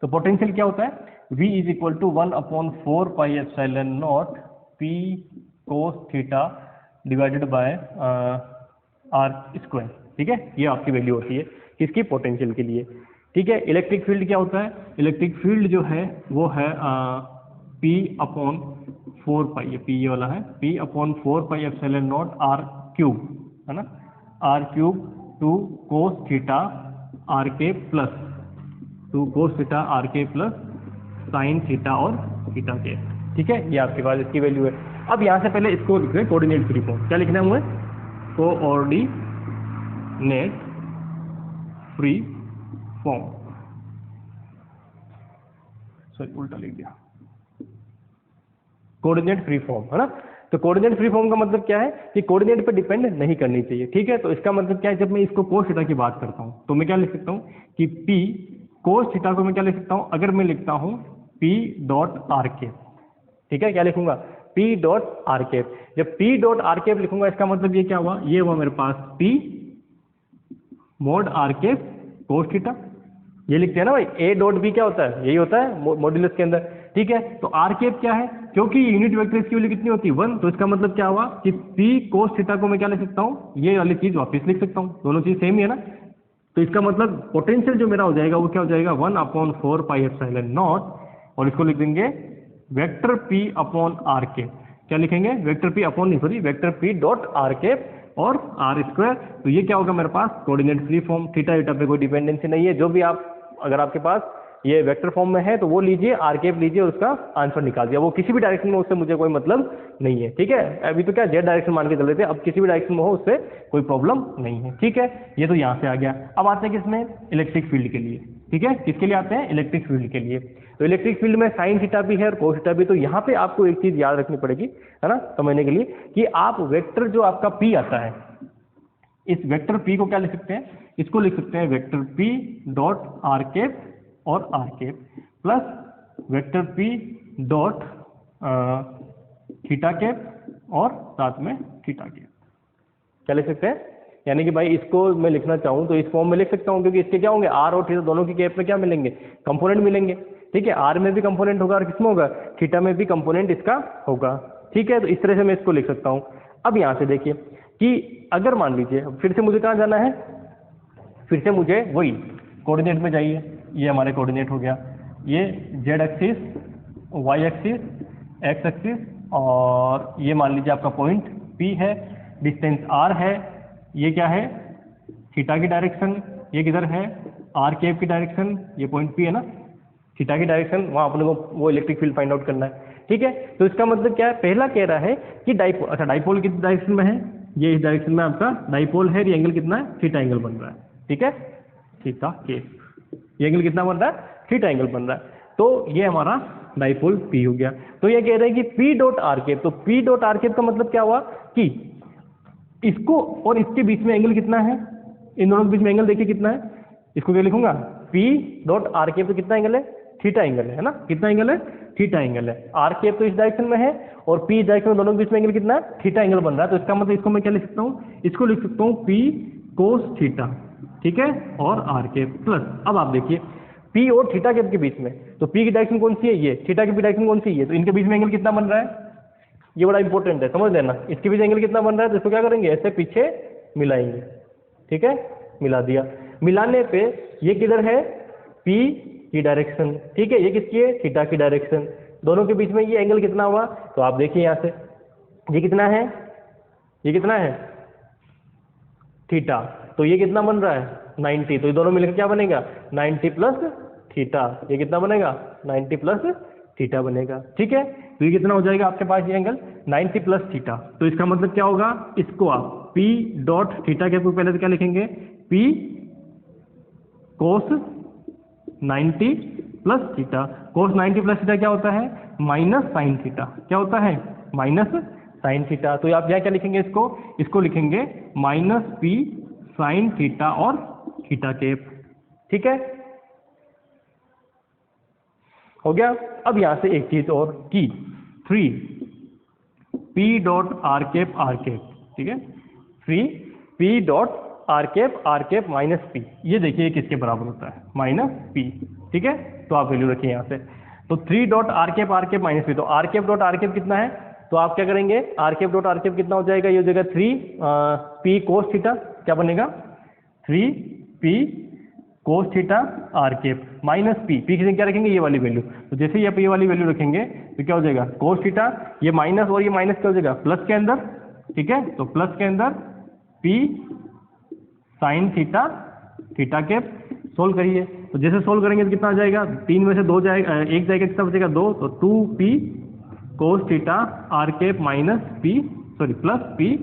तो पोटेंशियल क्या होता है, V is equal to 1/4 pi epsilon naught P cos theta divided by r square, ठीक है, ये आपकी वैल्यू होती है किसकी, पोटेंशियल के लिए, ठीक है। इलेक्ट्रिक फील्ड क्या होता है, इलेक्ट्रिक फील्ड जो है वो है P अपॉन 4 पाई, ये P ये वाला है, P upon 4 pi epsilon naught r cube, है ना, r क्यूब टू कोस थीटा r के प्लस टू कोस थीटा r के प्लस साइन थीटा और थीटा के, ठीक है, ये आपके पास इसकी वैल्यू है। अब यहाँ से पहले इसको लिख रहे हैं कोऑर्डिनेट फ्री फॉर्म, क्या लिखना है मुझे, कोऑर्डिनेट फ्री फॉर्म, सॉरी उल्टा लिख दिया, कोऑर्डिनेट फ्री फॉर्म, है ना। तो कोऑर्डिनेट फ्री फॉर्म का मतलब क्या है कि कोऑर्डिनेट पे डिपेंड नहीं करनी चाहिए, ठीक है। तो इसका मतलब क्या है, जब मैं इसको कोस थीटा की बात करता हूँ तो मैं क्या लिख सकता हूँ कि P कोस थीटा को मैं क्या लिख सकता हूँ, अगर मैं लिखता हूँ P डॉट आर केप, ठीक है, क्या लिखूंगा, P डॉट आर केप, जब P डॉट आर केप लिखूंगा इसका मतलब ये क्या हुआ, ये हुआ मेरे पास P mod R cap cos theta, ये लिखते हैं ना भाई, A डॉट B क्या होता है, यही होता है मॉड्यूलस के अंदर, ठीक है। तो आर केप क्या है, क्योंकि यूनिट वेक्टर इसकी वैल्यू कितनी होती है 1, तो इसका मतलब क्या हुआ कि P कोस थीटा को मैं क्या लिख सकता हूँ, ये वाली चीज वापस लिख सकता हूँ, दोनों चीज सेम ही है ना। तो इसका मतलब पोटेंशियल जो मेरा हो जाएगा वो क्या हो जाएगा 1/4 पाई एप्सिलॉन नॉट, और इसको लिख देंगे vector P upon R cap, क्या लिखेंगे, वेक्टर P अपॉन नहीं sorry vector P dot R cap और आर स्क्वायर, तो ये क्या होगा मेरे पास coordinate free form, theta theta पे कोई डिपेंडेंसी नहीं है, जो भी आप अगर आपके पास ये वेक्टर फॉर्म में है तो वो लीजिए, आर केप लीजिए और उसका आंसर निकाल दिया, वो किसी भी डायरेक्शन में उससे मुझे कोई मतलब नहीं है, ठीक है। अभी तो क्या जेड डायरेक्शन मान के चल रहे थे, अब किसी भी डायरेक्शन में हो उससे कोई प्रॉब्लम नहीं है, ठीक है। ये तो यहाँ से आ गया। अब आते हैं किसमें, इलेक्ट्रिक फील्ड के लिए, ठीक है, किसके लिए आते हैं, इलेक्ट्रिक फील्ड के लिए। तो इलेक्ट्रिक फील्ड में साइन थीटा भी है और कोस थीटा भी, तो यहाँ पे आपको एक चीज याद रखनी पड़ेगी, है ना, समझने के लिए, कि आप वेक्टर जो आपका P आता है, इस वेक्टर P को क्या लिख सकते हैं, इसको लिख सकते हैं vector P dot R cap और R cap plus vector P dot theta cap और साथ में थीटा केप, क्या लिख सकते हैं, यानी कि भाई इसको मैं लिखना चाहूँ तो इस फॉर्म में लिख सकता हूँ, क्योंकि इसके क्या होंगे, आर और थीटा दोनों की केप में क्या मिलेंगे, कंपोनेंट मिलेंगे, ठीक है, आर में भी कंपोनेंट होगा और किसमें होगा, थीटा में भी कंपोनेंट इसका होगा, ठीक है। तो इस तरह से मैं इसको लिख सकता हूँ। अब यहाँ से देखिए कि अगर मान लीजिए फिर से मुझे कहाँ जाना है, फिर से मुझे वही कोऑर्डिनेट में जाइए, ये हमारे कोऑर्डिनेट हो गया, ये Z axis, Y axis, X axis, और ये मान लीजिए आपका पॉइंट P है, डिस्टेंस R है, ये क्या है थीटा की डायरेक्शन, ये किधर है आर कैप की डायरेक्शन, ये पॉइंट पी है ना, थीटा की डायरेक्शन, वहाँ अपने को वो इलेक्ट्रिक फील्ड फाइंड आउट करना है। ठीक है, तो इसका मतलब क्या है, पहला कह रहा है कि डाइपोल, अच्छा डाइपोल किस डायरेक्शन में है, ये इस डायरेक्शन में आपका डाइपोल है, ये एंगल कितना है, थीटा एंगल बन रहा है। ठीक है, थीटा के, ये एंगल कितना बन रहा है, थीटा एंगल बन रहा है। तो ये हमारा डाइपोल पी हो गया। तो ये कह रहे हैं कि पी डॉट आर कैप, तो पी डॉट आर कैप का मतलब क्या हुआ कि इसको और इसके बीच में एंगल कितना है, इन दोनों के बीच में एंगल देखिए कितना है, इसको क्या लिखूंगा, पी डॉट आर कैप, तो कितना एंगल है, थीटा एंगल है ना, कितना एंगल है, थीटा एंगल है। आर कैप तो इस डायरेक्शन में है और पी डायरेक्शन में, दोनों के बीच में एंगल कितना है, थीटा एंगल बन रहा है। तो इसका मतलब इसको मैं क्या लिख सकता हूँ, इसको लिख सकता हूँ पी कोस थीटा, ठीक है, और आर कैप प्लस, अब आप देखिए पी और थीटा कैप के बीच में, तो पी की डायरेक्शन कौन सी है, ये, थीटा की डायरेक्शन कौन सी है, तो इनके बीच में एंगल कितना बन रहा है, ये बड़ा इंपॉर्टेंट है, समझ लेना, इसके बीच एंगल कितना बन रहा है, तो इसको क्या करेंगे, ऐसे पीछे मिलाएंगे। ठीक है, मिला दिया, मिलाने पे ये किधर है, पी की डायरेक्शन, ठीक है, ये किसकी है, थीटा की डायरेक्शन, दोनों के बीच में ये एंगल कितना हुआ, तो आप देखिए यहाँ से ये कितना है, ये कितना है, थीटा, तो ये कितना बन रहा है 90, तो ये दोनों मिलकर क्या बनेगा 90 प्लस थीटा, ये कितना बनेगा 90 प्लस थीटा बनेगा। ठीक है, तो ये कितना हो जाएगा आपके पास, ये एंगल 90 प्लस थीटा। तो इसका मतलब क्या होगा, इसको आप पी डॉट थीटा के पहले तो क्या लिखेंगे, पी कोस 90 प्लस थीटा, कोस 90 प्लस थीटा क्या होता है, माइनस साइन थीटा, क्या होता है, माइनस साइन थीटा। तो आप यहाँ क्या लिखेंगे, इसको लिखेंगे माइनस पी साइन थीटा और थीटा कैप। ठीक है, हो गया। अब यहां से एक चीज और की, 3 पी डॉट आर कैप, ठीक है, 3 P dot R cap minus P, ये देखिए किसके बराबर होता है, माइनस पी। ठीक है, तो आप वैल्यू रखिए यहाँ से, तो 3 dot R cap minus P, तो R cap dot R cap कितना है, तो आप क्या करेंगे, R cap dot R cap कितना हो जाएगा, ये हो जाएगा 3 पी कोस थीटा, क्या बनेगा 3 P cos theta R cap minus P, P की क्या रखेंगे, ये वाली वैल्यू, तो जैसे ही आप ये वाली वैल्यू रखेंगे तो क्या हो जाएगा, कोस थीटा, ये माइनस और ये माइनस क्या हो जाएगा, प्लस के अंदर। ठीक है, तो प्लस के अंदर P sine theta theta cap, solve करिए, तो जैसे सोल्व करेंगे तो कितना आ जाएगा, 3 में से 2 जाएगा, 1 जाएगा, कितना बचेगा 2, तो 2 P cos theta R cap minus P, sorry plus P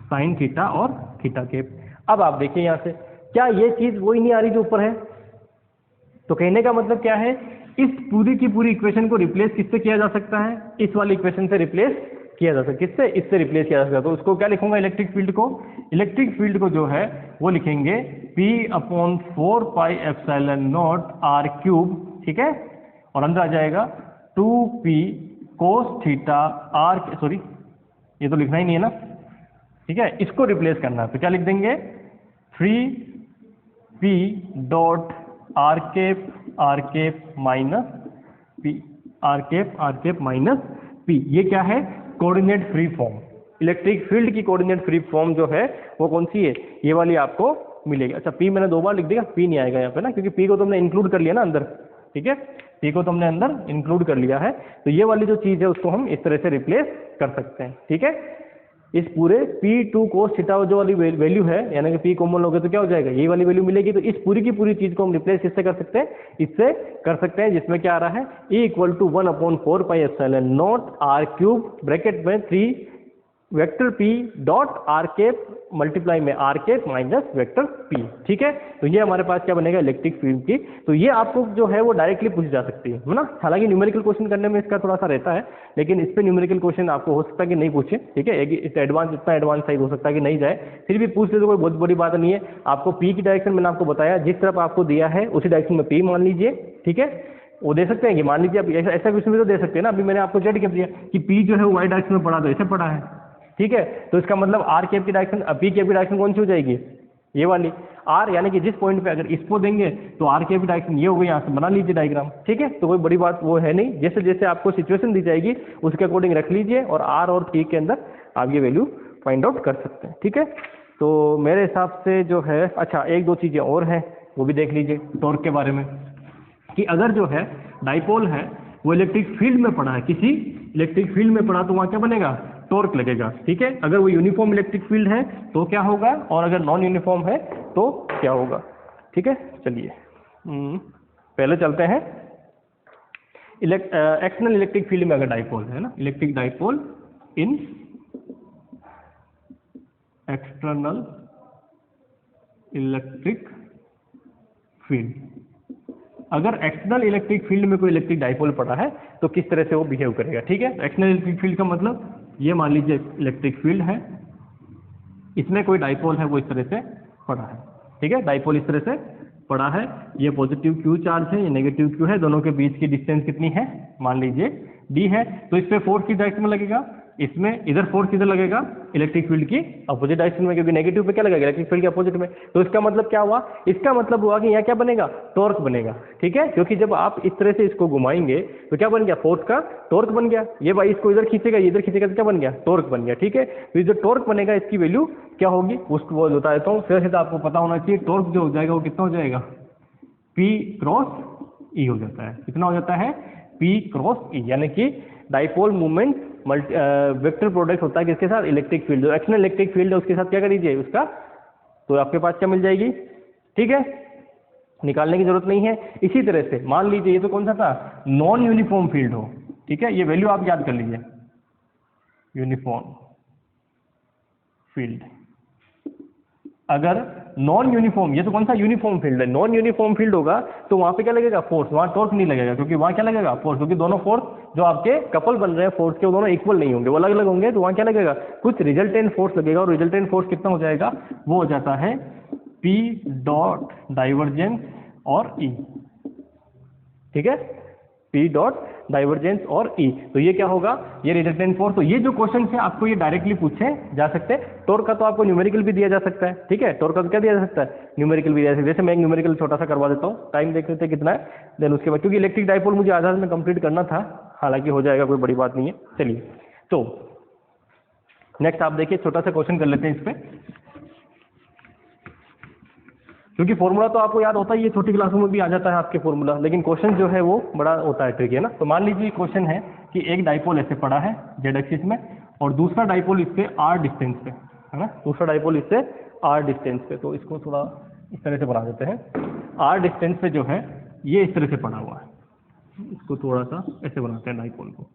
sine theta और थीटा कैप। अब आप देखिए यहाँ से, क्या ये चीज वही नहीं आ रही जो ऊपर है, तो कहने का मतलब क्या है, इस पूरी की पूरी इक्वेशन को रिप्लेस किससे किया जा सकता है, इस वाली इक्वेशन से रिप्लेस किया जा सकता है, किससे, इससे रिप्लेस किया जा सकता है। तो उसको क्या लिखूंगा, इलेक्ट्रिक फील्ड को, इलेक्ट्रिक फील्ड को जो है वो लिखेंगे P/4 pi epsilon naught R cube, ठीक है, और अंदर आ जाएगा 2p cos theta are, sorry ये तो लिखना ही नहीं है ना, ठीक है, इसको रिप्लेस करना है, तो क्या लिख देंगे 3p dot R cap minus P, R cap minus P, ये क्या है, coordinate free form, electric field की कोऑर्डिनेट फ्री फॉर्म जो है वो कौन सी है, ये वाली आपको मिलेगी। अच्छा, पी मैंने 2 बार लिख दिया, पी नहीं आएगा यहाँ पे ना, क्योंकि पी को तुमने इंक्लूड कर लिया ना अंदर। ठीक है, पी को तुमने अंदर इंक्लूड कर लिया है, तो ये वाली जो चीज है उसको हम इस तरह से रिप्लेस कर सकते हैं। ठीक है, इस पूरे P2 कोस थीटा जो वाली वैल्यू है, यानी कि P कॉमन लोगे तो क्या हो जाएगा, यही वाली वैल्यू मिलेगी। तो इस पूरी की पूरी चीज को हम रिप्लेस किससे कर सकते हैं, इससे कर सकते हैं, जिसमें क्या आ रहा है, E=1/4 pi epsilon naught R cube bracket में 3 vector P dot R cap multiply में R cap minus vector P। ठीक है, तो ये हमारे पास क्या बनेगा, इलेक्ट्रिक फील्ड की। तो ये आपको जो है वो डायरेक्टली पूछ जा सकती है ना, हालांकि न्यूमेरिकल क्वेश्चन करने में इसका थोड़ा सा रहता है, लेकिन इस पे न्यूमेरिकल क्वेश्चन आपको हो सकता है कि नहीं पूछे। ठीक है, इस एडवांस, इतना एडवांस साइज हो सकता है कि नहीं जाए, फिर भी पूछ ले तो कोई बहुत बड़ी बात नहीं है। आपको P की डायरेक्शन मैंने आपको बताया, जिस तरफ आपको दिया है उसी डायरेक्शन में P मान लीजिए। ठीक है, वो दे सकते हैं कि मान लीजिए आप ऐसा क्वेश्चन भी तो दे सकते हैं ना, अभी मैंने आपको जेड कैप दिया कि P जो है वो वाई डायरेक्शन में पड़ा, तो ऐसे पड़ा है। ठीक है, तो इसका मतलब आर कैप की डायरेक्शन, पी कैप की डायरेक्शन कौन सी हो जाएगी, ये वाली आर, यानी कि जिस पॉइंट पे अगर इसको देंगे तो आर कैप की डायरेक्शन ये हो गई, यहाँ से बना लीजिए डायग्राम। ठीक है, तो कोई बड़ी बात वो है नहीं, जैसे जैसे आपको सिचुएशन दी जाएगी उसके अकॉर्डिंग रख लीजिए, और आर और पी के अंदर आप ये वैल्यू फाइंड आउट कर सकते हैं। ठीक है, तो मेरे हिसाब से जो है, अच्छा 1-2 चीजें और हैं वो भी देख लीजिए टॉर्क के बारे में, कि अगर जो है डाइपोल है वो इलेक्ट्रिक फील्ड में पड़ा है, किसी इलेक्ट्रिक फील्ड में पड़ा, तो वहाँ क्या बनेगा, टॉर्क लगेगा, ठीक है। अगर वो यूनिफॉर्म इलेक्ट्रिक फील्ड है तो क्या होगा, और अगर नॉन यूनिफॉर्म है तो क्या होगा, ठीक है। चलिए पहले चलते हैं एक्सटर्नल इलेक्ट्रिक फील्ड में अगर डाइपोल है ना, इलेक्ट्रिक डाइपोल इन एक्सटर्नल इलेक्ट्रिक फील्ड। अगर एक्सटर्नल इलेक्ट्रिक फील्ड में कोई इलेक्ट्रिक डाइपोल पड़ा है तो किस तरह से वो बिहेव करेगा, ठीक है। एक्सटर्नल इलेक्ट्रिक फील्ड का मतलब ये मान लीजिए इलेक्ट्रिक फील्ड है, इसमें कोई डाइपोल है वो इस तरह से पड़ा है, ठीक है। डाइपोल इस तरह से पड़ा है, ये पॉजिटिव क्यू चार्ज है, ये नेगेटिव क्यू है, दोनों के बीच की डिस्टेंस कितनी है, मान लीजिए डी है। तो इस पे फोर्स किस डायरेक्शन में लगेगा, इसमें इधर फोर्स किधर लगेगा, इलेक्ट्रिक फील्ड की अपोजिट डायरेक्शन में, क्योंकि नेगेटिव पे क्या लगेगा, इलेक्ट्रिक फील्ड के अपोजिट में। तो इसका मतलब क्या हुआ, इसका मतलब हुआ कि यहाँ क्या बनेगा, टॉर्क बनेगा, ठीक है। क्योंकि जब आप इस तरह से इसको घुमाएंगे तो क्या बन गया, फोर्स का टॉर्क बन गया। ये भाई इसको इधर खींचेगा, ये इधर खींचेगा तो क्या बन गया, टॉर्क बन गया, ठीक है। तो जो टॉर्क बनेगा इसकी वैल्यू क्या होगी उसको वो बता देता हूँ। फिर से आपको पता होना चाहिए, टॉर्क जो हो जाएगा वो कितना हो जाएगा, P क्रॉस E हो जाता है। कितना हो जाता है, P क्रॉस E, यानी कि डाइपोल मूवमेंट वेक्टर प्रोडक्ट होता है किसके साथ, इलेक्ट्रिक फील्ड। जो एक्सटर्नल इलेक्ट्रिक फील्ड है उसके साथ क्या कर दीजिए उसका, तो आपके पास क्या मिल जाएगी, ठीक है, निकालने की जरूरत नहीं है। इसी तरह से मान लीजिए ये तो कौन सा था, नॉन यूनिफॉर्म फील्ड हो, ठीक है, ये वैल्यू आप याद कर लीजिए, यूनिफॉर्म फील्ड। अगर नॉन यूनिफॉर्म, ये तो कौन सा यूनिफॉर्म फील्ड है, नॉन यूनिफॉर्म फील्ड होगा तो वहां पे क्या लगेगा, फोर्स, वहां टॉर्क नहीं लगेगा, क्योंकि वहां क्या लगेगा, फोर्स, क्योंकि दोनों फोर्स जो आपके कपल बन रहे हैं फोर्स के, वो दोनों इक्वल नहीं होंगे, वो अलग अलग होंगे। तो वहां क्या लगेगा, कुछ रिजल्टेंट फोर्स लगेगा, और रिजल्टेंट फोर्स कितना हो जाएगा, वो हो जाता है P डॉट डाइवर्जेंस और E, ठीक है, P डॉट डाइवर्जेंस और E। तो ये क्या होगा, ये रिजल्टेंट फोर्स। तो ये जो क्वेश्चन है आपको ये डायरेक्टली पूछे जा सकते हैं। टॉर्क का तो आपको न्यूमेरिकल भी दिया जा सकता है, ठीक है, टॉर्क का तो क्या दिया जा सकता है, न्यूमेरिकल भी दिया जा सकता है। जैसे मैं एक न्यूमेरिकल छोटा सा करवा देता हूँ, टाइम देख लेते हैं कितना है, देन उसके बाद, क्योंकि इलेक्ट्रिक डाइपोल मुझे आधा में कंप्लीट करना था, हालांकि हो जाएगा, कोई बड़ी बात नहीं है। चलिए तो नेक्स्ट आप देखिए, छोटा सा क्वेश्चन कर लेते हैं इस पे, क्योंकि फॉर्मूला तो आपको याद होता है, ये छोटी क्लासों में भी आ जाता है आपके फॉर्मूला, लेकिन क्वेश्चन जो है वो बड़ा होता है, ट्रिकी है ना। तो मान लीजिए क्वेश्चन है कि एक डाइपोल ऐसे पड़ा है जेड एक्सिस में, और दूसरा डाइपोल इससे r डिस्टेंस पे है ना, दूसरा डाइपोल इससे r डिस्टेंस पे। तो इसको थोड़ा इस तरह से बना देते हैं, r डिस्टेंस पे जो है ये इस तरह से पड़ा हुआ है, इसको थोड़ा सा ऐसे बनाते हैं डाइपोल को,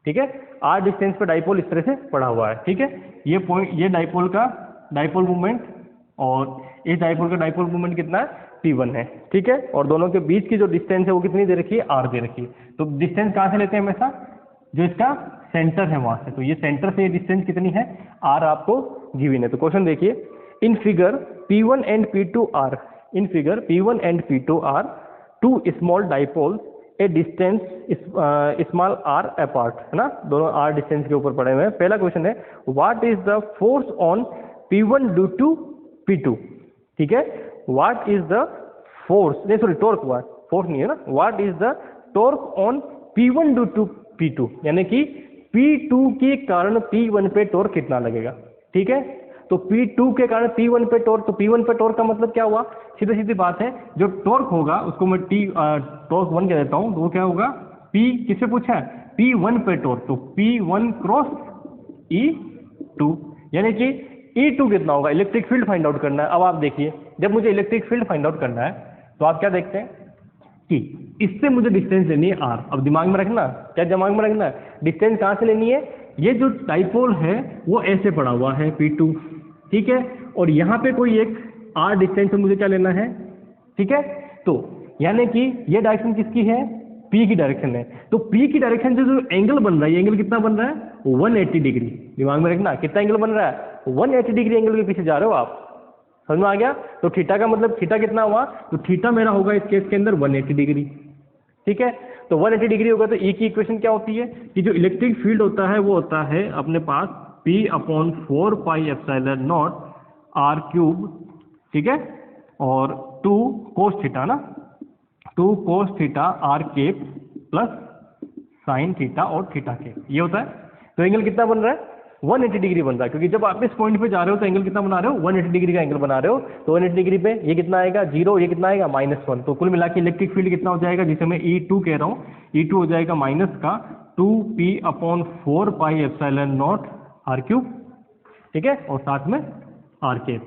ठीक है। r डिस्टेंस पे डाइपोल इस तरह से पड़ा हुआ है, ठीक है। ये पॉइंट, ये डाइपोल का डाइपोल मूवमेंट, और इस डाइपोल का डाइपोल मूवमेंट कितना है, P1 है, ठीक है। और दोनों के बीच की जो डिस्टेंस है वो कितनी दे रखी है, r दे रखी है। तो डिस्टेंस कहाँ से लेते हैं हमेशा, जो इसका सेंटर है वहां से। तो ये सेंटर से ये डिस्टेंस कितनी है, r आपको गिवन है। तो क्वेश्चन देखिए, in figure P1 and P2 are, in figure P1 and P2 are two small dipole a distance small r apart, है ना, दोनों r डिस्टेंस के ऊपर पड़े हुए हैं। पहला क्वेश्चन है, what is the force on P1 due to P2, ठीक है। व्हाट इज द फोर्स, नहीं सॉरी टॉर्क, हुआ फोर्स नहीं है ना, what is the torque on P1 due to P2, यानी कि P2 के कारण P1 पे टॉर्क कितना लगेगा, ठीक है। तो P2 के कारण P1 पे टॉर्क, तो P1 पे टॉर्क का मतलब क्या हुआ, सीधी सीधी बात है, जो टॉर्क होगा उसको मैं टॉर्क 1 कह देता हूं, तो वो क्या होगा, P किससे पूछा है, P1 पे टॉर्क, तो P1 क्रॉस E2, यानी कि E2 कितना होगा, इलेक्ट्रिक फील्ड फाइंड आउट करना है। अब आप देखिए, जब मुझे इलेक्ट्रिक फील्ड फाइंड आउट करना है तो आप क्या देखते हैं कि इससे मुझे डिस्टेंस लेनी है r। अब दिमाग में रखना, क्या दिमाग में रखना है, डिस्टेंस कहाँ से लेनी है, ये जो डाइपोल है वो ऐसे पड़ा हुआ है P2, ठीक है, और यहाँ पे कोई एक r डिस्टेंस से मुझे क्या लेना है, ठीक है। तो यानी कि ये डायरेक्शन किसकी है, P की डायरेक्शन है। तो P की डायरेक्शन से जो एंगल बन रहा है, ये एंगल कितना बन रहा है, 180 डिग्री। दिमाग में रखना, कितना एंगल बन रहा है, 180 डिग्री एंगल के पीछे जा रहे हो आप, समझ में आ गया। तो थीटा का मतलब, थीटा कितना हुआ, तो थीटा मेरा होगा इस केस के अंदर 180 डिग्री, ठीक है। तो 180 डिग्री होगा तो E की इक्वेशन क्या होती है, कि जो इलेक्ट्रिक फील्ड होता है वो होता है अपने पास P/4 pi epsilon naught r cube, ठीक है, और 2 cos थीटा ना, 2 cos theta r cap plus sine theta और थीटा केप, ये होता है। तो एंगल कितना बन रहा है, 180 डिग्री बन रहा है, क्योंकि जब आप इस पॉइंट पे जा रहे हो तो एंगल कितना बना रहे हो, 180 डिग्री का एंगल बना रहे हो। तो 180 डिग्री पे ये कितना आएगा, 0, ये कितना आएगा, -1। तो कुल मिला के इलेक्ट्रिक फील्ड कितना हो जाएगा, जिसे मैं E2 कह रहा हूँ, E2 हो जाएगा माइनस का 2P/4 pi epsilon naught R cube, ठीक है, और साथ में आर केप,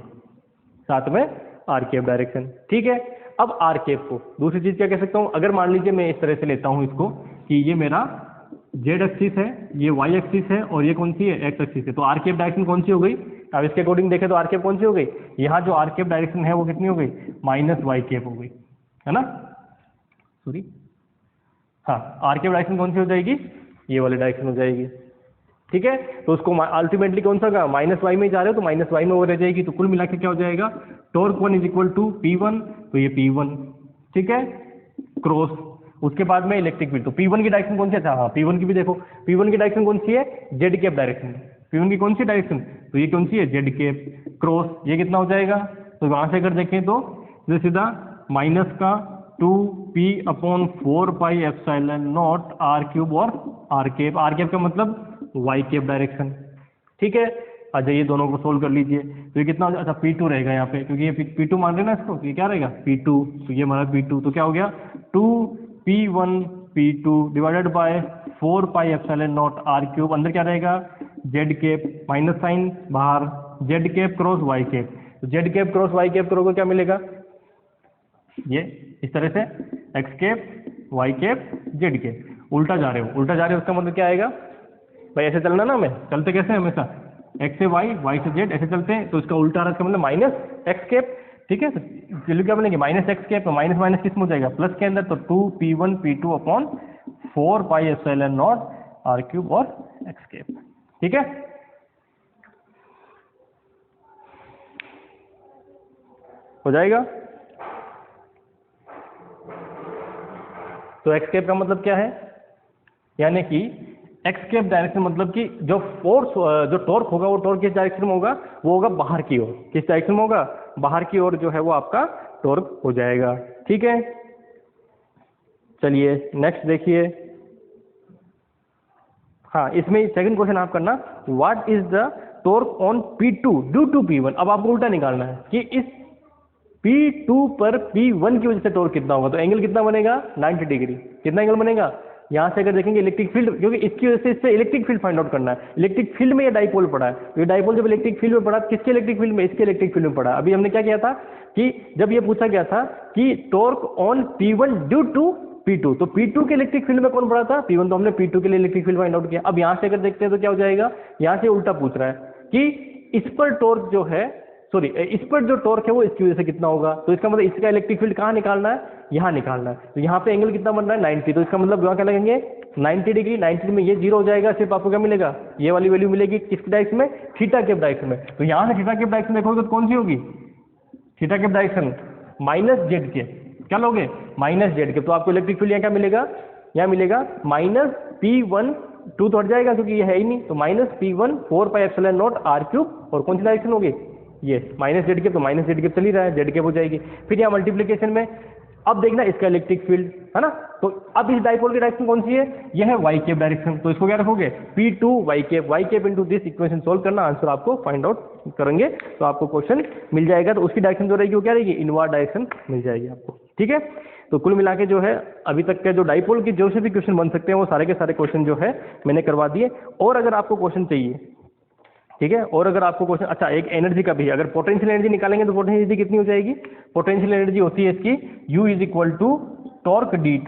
साथ में आर केप डायरेक्शन, ठीक है। अब आर केप को दूसरी चीज क्या कह सकता हूं, अगर मान लीजिए मैं इस तरह से लेता हूं इसको कि ये मेरा जेड एक्सिस है, ये वाई एक्सिस है, और ये कौन सी है, एक्स एक्सिस है, तो आर केप डायरेक्शन कौन सी हो गई, अब इसके अकॉर्डिंग देखें तो आर केप कौन सी हो गई, यहाँ जो आर केप डायरेक्शन है वो कितनी हो गई, माइनस वाई केप हो गई, है ना, सॉरी, हाँ, आर केप डायरेक्शन कौन सी हो जाएगी, ये वाली डायरेक्शन हो जाएगी, ठीक है। तो उसको अल्टीमेटली कौन सा होगा, माइनस वाई में जा रहे हो तो माइनस वाई में वो रह जाएगी, तो कुल मिला के क्या हो जाएगा, torque one is equal to P1, तो ये P1, ठीक है, क्रॉस, उसके बाद में इलेक्ट्रिक फील्ड, तो P1 की डायरेक्शन कौन सी है, अच्छा हाँ P1 की भी देखो, P1 की डायरेक्शन कौन सी है, जेड केप डायरेक्शन, P1 की कौन सी डायरेक्शन, तो ये कौन सी है, जेड केप, क्रॉस, ये कितना हो जाएगा, तो वहां से अगर देखें तो सीधा माइनस का 2p/4πε0 आर क्यूब और आर केप का मतलब वाई केप डायरेक्शन, ठीक है। अच्छा ये दोनों को सोल्व कर लीजिए, तो ये कितना हो जाएगा, अच्छा P2 रहेगा यहाँ पे, क्योंकि ये P2 मान रहे ना इसको, तो ये क्या रहेगा, P2, तो ये हमारा P2, तो क्या हो गया, 2p1p2 divided by 4πε0 R cube, अंदर क्या रहेगा, जेड केप, माइनस साइन बाहर, Z cap cross Y cap, तो Z cap cross Y cap करोगे क्या मिलेगा, ये इस तरह से X cap Y cap Z cap, उल्टा जा रहे हो, उल्टा जा रहे हो, उसका मतलब क्या आएगा भाई, ऐसे चलना ना, हमें चलते कैसे हमेशा, एक्स से वाई, वाई से जेड, ऐसे चलते हैं, तो इसका उल्टा रहा, इसका मतलब माइनस एक्स केप, ठीक है, तो वैल्यू क्या बनेगी, माइनस एक्स केप, तो माइनस माइनस किस में हो जाएगा, प्लस के अंदर, तो 2p1p2/4πε0 आर क्यूब और एक्स केप, ठीक है। हो जाएगा, तो एक्स केप का मतलब क्या है, यानी कि एक्स केप डायरेक्शन मतलब कि जो फोर्स, जो टॉर्क होगा वो टॉर्क किस डायरेक्शन में होगा, वो होगा बाहर की ओर, किस डायरेक्शन में होगा, बाहर की ओर जो है वो आपका टॉर्क हो जाएगा, ठीक है। चलिए नेक्स्ट देखिए, हाँ इसमें सेकंड क्वेश्चन आप करना, what is the torque on P2 due to P1, अब आपको उल्टा निकालना है कि इस P2 पर P1 की वजह से टॉर्क कितना होगा, तो एंगल कितना बनेगा, 90 डिग्री, कितना एंगल बनेगा, यहाँ से अगर देखेंगे इलेक्ट्रिक फील्ड, क्योंकि इसकी वजह से इससे इलेक्ट्रिक फील्ड फाइंड आउट करना है, इलेक्ट्रिक फील्ड में ये डाइपोल पड़ा है, तो ये डाइपोल जब इलेक्ट्रिक फील्ड में पड़ा, किसके इलेक्ट्रिक फील्ड में, इसके इलेक्ट्रिक फील्ड में पड़ा। अभी हमने क्या किया था कि जब ये पूछा गया था कि torque on P1 due to P2, तो P2 के इलेक्ट्रिक फील्ड में कौन पड़ा था, P1, तो हमने P2 के लिए इलेक्ट्रिक फील्ड फाइंड आउट किया। अब यहाँ से अगर देखते हैं तो क्या हो जाएगा, यहाँ से उल्टा पूछ रहा है कि इस पर टॉर्क जो है, सॉरी इस पर जो टॉर्क है वो इसकी वजह से कितना होगा, तो इसका मतलब इसका इलेक्ट्रिक फील्ड कहाँ निकालना है, यहाँ निकालना है, तो यहाँ पे एंगल कितना बन रहा है, 90, तो इसका मतलब यहाँ क्या लगेंगे 90 डिग्री, 90 में ये जीरो हो जाएगा, सिर्फ आपको क्या मिलेगा, ये वाली वैल्यू मिलेगी किस डायरेक्शन में, थीटा केप डायरेक्शन में, तो यहाँ से थीटा केप डायरेक्शन देखोगे तो कौन सी होगी, theta cap direction minus Z के, क्या लोगे, माइनस जेड के, तो आपको इलेक्ट्रिक फील्ड यहाँ क्या मिलेगा, यहाँ मिलेगा माइनस P1, 2 तो हट जाएगा क्योंकि ये है ही नहीं, तो माइनस P1/4πε0 आर क्यूब, और कौन सी डायरेक्शन होगी, ये माइनस जेड केप, तो माइनस जेड केप चल ही रहा है, जेड केप हो जाएगी, फिर यहाँ मल्टीप्लीकेशन में अब देखना इसका इलेक्ट्रिक फील्ड है ना, तो अब इस डाइपोल की डायरेक्शन कौन सी है, यह है वाई केप डायरेक्शन, तो इसको क्या रखोगे, P2 Y cap into this equation solve करना, आंसर आपको फाइंड आउट करेंगे तो आपको क्वेश्चन मिल जाएगा, तो उसकी डायरेक्शन जो रहेगी वो क्या रहेगी, इनवर्ड डायरेक्शन मिल जाएगी आपको, ठीक है। तो कुल मिला के जो है अभी तक के जो डाइपोल की जो से भी क्वेश्चन बन सकते हैं वो सारे के सारे क्वेश्चन जो है मैंने करवा दिए, और अगर आपको क्वेश्चन चाहिए, ठीक है, और अगर आपको क्वेश्चन, अच्छा एक एनर्जी का भी है, अगर पोटेंशियल एनर्जी निकालेंगे तो पोटेंशियल एनर्जी कितनी हो जाएगी, पोटेंशियल एनर्जी होती है इसकी U is equal to torque D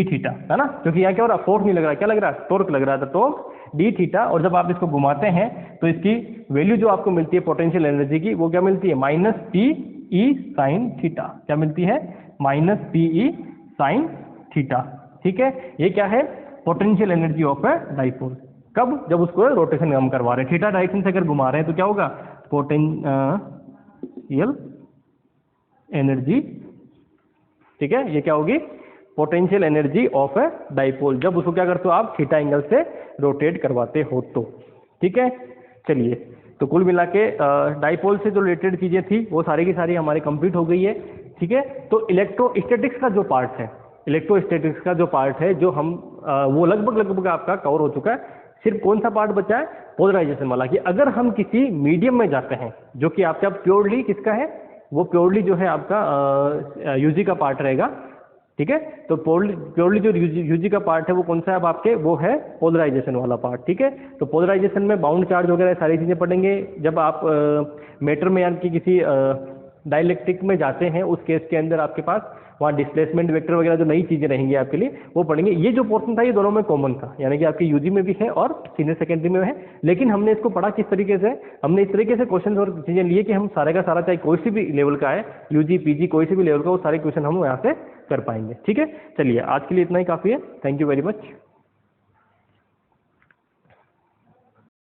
theta, है ना, क्योंकि यहाँ क्या हो रहा है, फोर्स नहीं लग रहा है, क्या लग रहा है, टॉर्क लग रहा है, तो टॉर्क डी थीटा, और जब आप इसको घुमाते हैं तो इसकी वैल्यू जो आपको मिलती है पोटेंशियल एनर्जी की वो क्या मिलती है, माइनस PE साइन थीटा, क्या मिलती है, माइनस PE साइन थीटा, ठीक है। ये क्या है, potential energy of a dipole, कब, जब उसको रोटेशन हम करवा रहे हैं, थीटा डायरेक्शन से अगर घुमा रहे हैं तो क्या होगा, पोटेंशियल एनर्जी, ठीक है, ये क्या होगी, potential energy of a dipole, जब उसको क्या करते हो आप थीटा एंगल से रोटेट करवाते हो तो, ठीक है। चलिए तो कुल मिला के डाइपोल से जो रिलेटेड चीजें थी वो सारी की सारी हमारी कंप्लीट हो गई है, ठीक है। तो इलेक्ट्रोस्टैटिक्स का जो पार्ट है, इलेक्ट्रोस्टैटिक्स का जो पार्ट है जो हम वो लगभग आपका कवर हो चुका है, सिर्फ कौन सा पार्ट बचा है, पोलराइजेशन वाला, कि अगर हम किसी मीडियम में जाते हैं जो कि आपका प्योरली किसका है, वो प्योरली जो है आपका यूजी का पार्ट रहेगा, ठीक है। तो प्योरली जो यूजी का पार्ट है वो कौन सा है अब आपके, वो है पोलराइजेशन वाला पार्ट, ठीक है। तो पोलराइजेशन में बाउंड चार्ज वगैरह सारी चीज़ें पढ़ेंगे। जब आप मैटर में यानी कि किसी डाइलेक्ट्रिक में जाते हैं उस केस के अंदर आपके पास वहाँ डिस्प्लेसमेंट वेक्टर वगैरह जो नई चीज़ें रहेंगी आपके लिए वो पढ़ेंगे। ये जो पोर्शन था ये दोनों में कॉमन था, यानी कि आपके यूजी में भी है और सीनियर सेकेंडरी में है, लेकिन हमने इसको पढ़ा किस तरीके से, हमने इस तरीके से क्वेश्चन और चीज़ें लिए कि हम सारे का सारा चाहे कोई सी भी लेवल का है, यूजी पीजी कोई सी भी लेवल का, वो सारे क्वेश्चन हम यहाँ से कर पाएंगे, ठीक है। चलिए आज के लिए इतना ही काफ़ी है, थैंक यू वेरी मच।